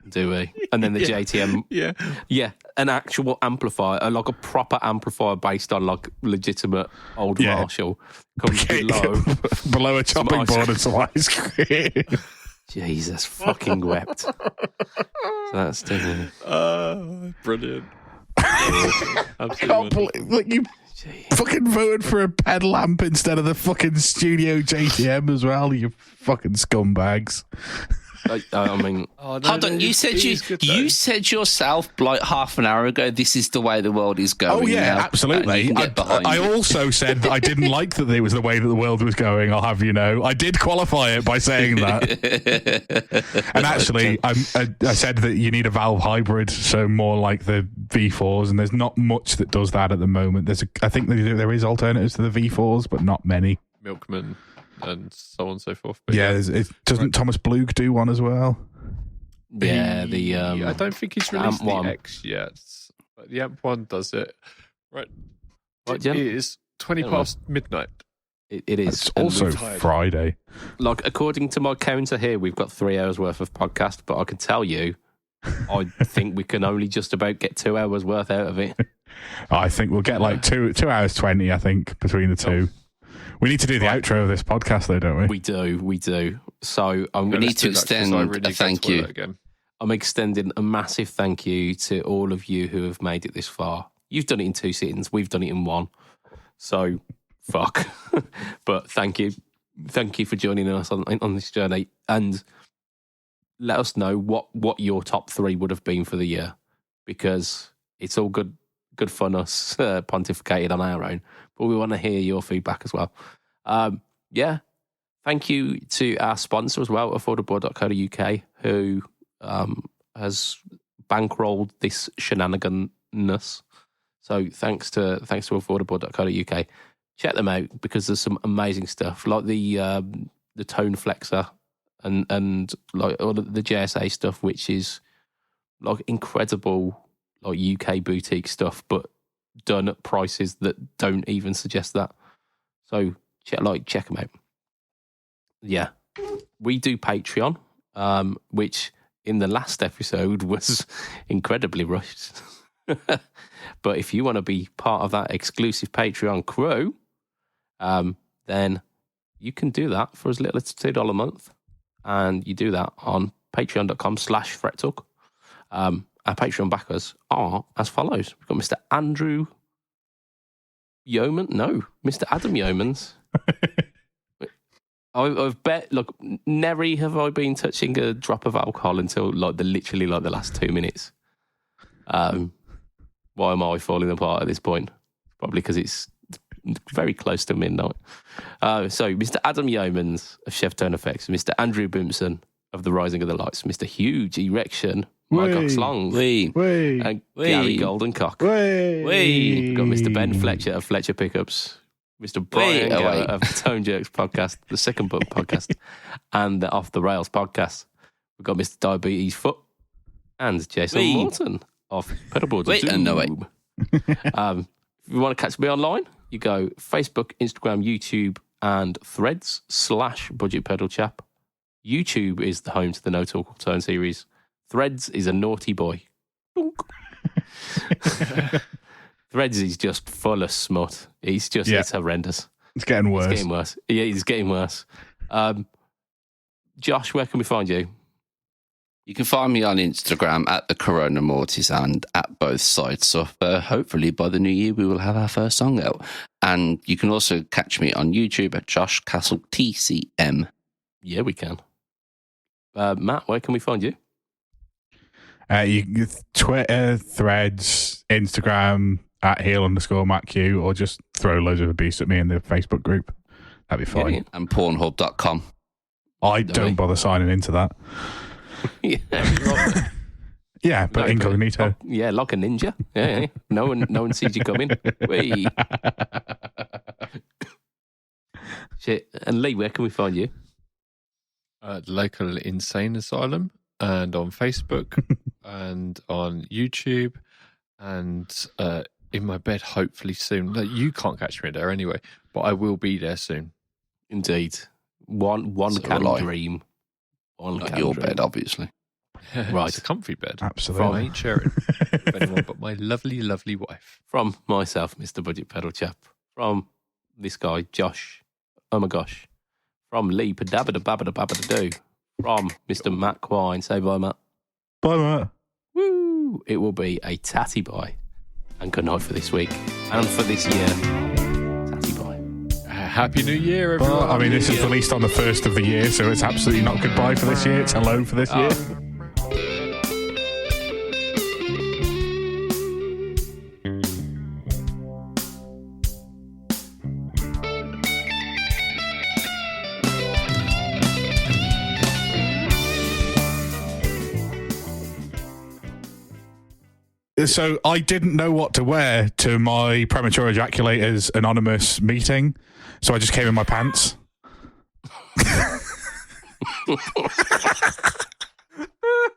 Do we? And then the JTM. Yeah. Yeah, an actual amplifier, like a proper amplifier based on like legitimate old Yeah. Marshall comes below. Below a chopping ice board and some ice cream. Jesus fucking wept. So that's definitely. Brilliant. I can't believe that you fucking voted for a pedal amp instead of the fucking studio JTM as well, you fucking scumbags. I mean, Hold on, you said yourself like half an hour ago, this is the way the world is going. Oh yeah, now, absolutely. and you can get behind I it. also said that I didn't like that it was the way that the world was going. I'll have you know, I did qualify it by saying that. And actually, I said that you need a valve hybrid, so more like the V4s, and there's not much that does that at the moment. I think there is alternatives to the V4s, but not many. Milkman and so on and so forth. But Yeah, doesn't Thomas Blug do one as well? yeah, I don't think he's released Amp one. the X yet, but the Amp one does it. Right. What, It Jen? is 20 Hello. past midnight. it is. It's And also we've- Friday. like according to my counter here, we've got 3 hours worth of podcast, but I can tell you, I think we can only just about get 2 hours worth out of it. I think we'll get like 2 hours 20. I think between the two. We need to do the outro of this podcast, though, don't we? We do. So We need to extend a thank you. Again. I'm extending a massive thank you to all of you who have made it this far. You've done it in 2 sittings. We've done it in 1. So, fuck. But thank you. Thank you for joining us on this journey. And let us know what your top 3 would have been for the year. Because it's all good fun us pontificating on our own. But we want to hear your feedback as well. Yeah. Thank you to our sponsor as well, affordable.co.uk, who has bankrolled this shenaniganness. So thanks to affordable.co.uk. Check them out because there's some amazing stuff like the tone flexor and like all of the JSA stuff, which is like incredible like UK boutique stuff, but done at prices that don't even suggest that. So check them out. Yeah, we do Patreon, which in the last episode was incredibly rushed. But if you want to be part of that exclusive Patreon crew, then you can do that for as little as $2 a month. And you do that on patreon.com/FretTalk. Our Patreon backers are as follows. We've got Mr. Andrew Yeoman. No, Mr. Adam Yeomans. I've bet, look, Neri have I been touching a drop of alcohol until literally the last 2 minutes. Why am I falling apart at this point? Probably because it's very close to midnight. So, Mr. Adam Yeomans of Chef DemonFX, Mr. Andrew Boomson of The Rising of the Lights, Mr. Huge Erection, Mike Oxlong, and Gary Goldencock. We've got Mr. Ben Fletcher of Fletcher Pickups, Mr. Brian Geller of the Tone Jerks podcast, the Second Book podcast, and the Off the Rails podcast. We've got Mr. Diabetes Foot and Jason Morton of Pedalboard. If you want to catch me online, you go Facebook, Instagram, YouTube, and Threads /BudgetPedalChap. YouTube is the home to the No Talk or Tone series. Threads is a naughty boy. Threads is just full of smut. It's horrendous. It's getting worse. It's getting worse. Yeah, it's getting worse. Josh, where can we find you? You can find me on Instagram at the Corona Mortis and at both sites. So hopefully by the new year we will have our first song out. And you can also catch me on YouTube at Josh Castle TCM. Yeah, we can. Matt, where can we find you? You Twitter, Threads, Instagram at heel_MattQ, or just throw loads of abuse at me in the Facebook group. That'd be fine. Yeah. And Pornhub.com. I don't bother signing into that. Yeah, but incognito. Yeah, like a ninja. Yeah. No one sees you coming. Whee. Shit. And Lee, where can we find you? Local Insane Asylum, and on Facebook and on YouTube and in my bed hopefully soon. No, you can't catch me there anyway, but I will be there soon. Indeed. One So can will I. dream. One Not can your dream. bed, obviously. Right. It's a comfy bed. Absolutely. I ain't sharing with anyone but my lovely, lovely wife. From myself, Mr. Budget Pedal Chap. From this guy, Josh. Oh my gosh. From Lee Padabada. From Mr. Matt Quine. Say bye, Matt. Bye, Matt. Woo! It will be a tatty bye. And good night for this week. And for this year. Tatty bye. Happy New Year, everyone. Well, I mean, this is released on the 1st of the year, so it's absolutely not goodbye for this year. It's hello for this year. So I didn't know what to wear to my Premature Ejaculators Anonymous meeting, so I just came in my pants.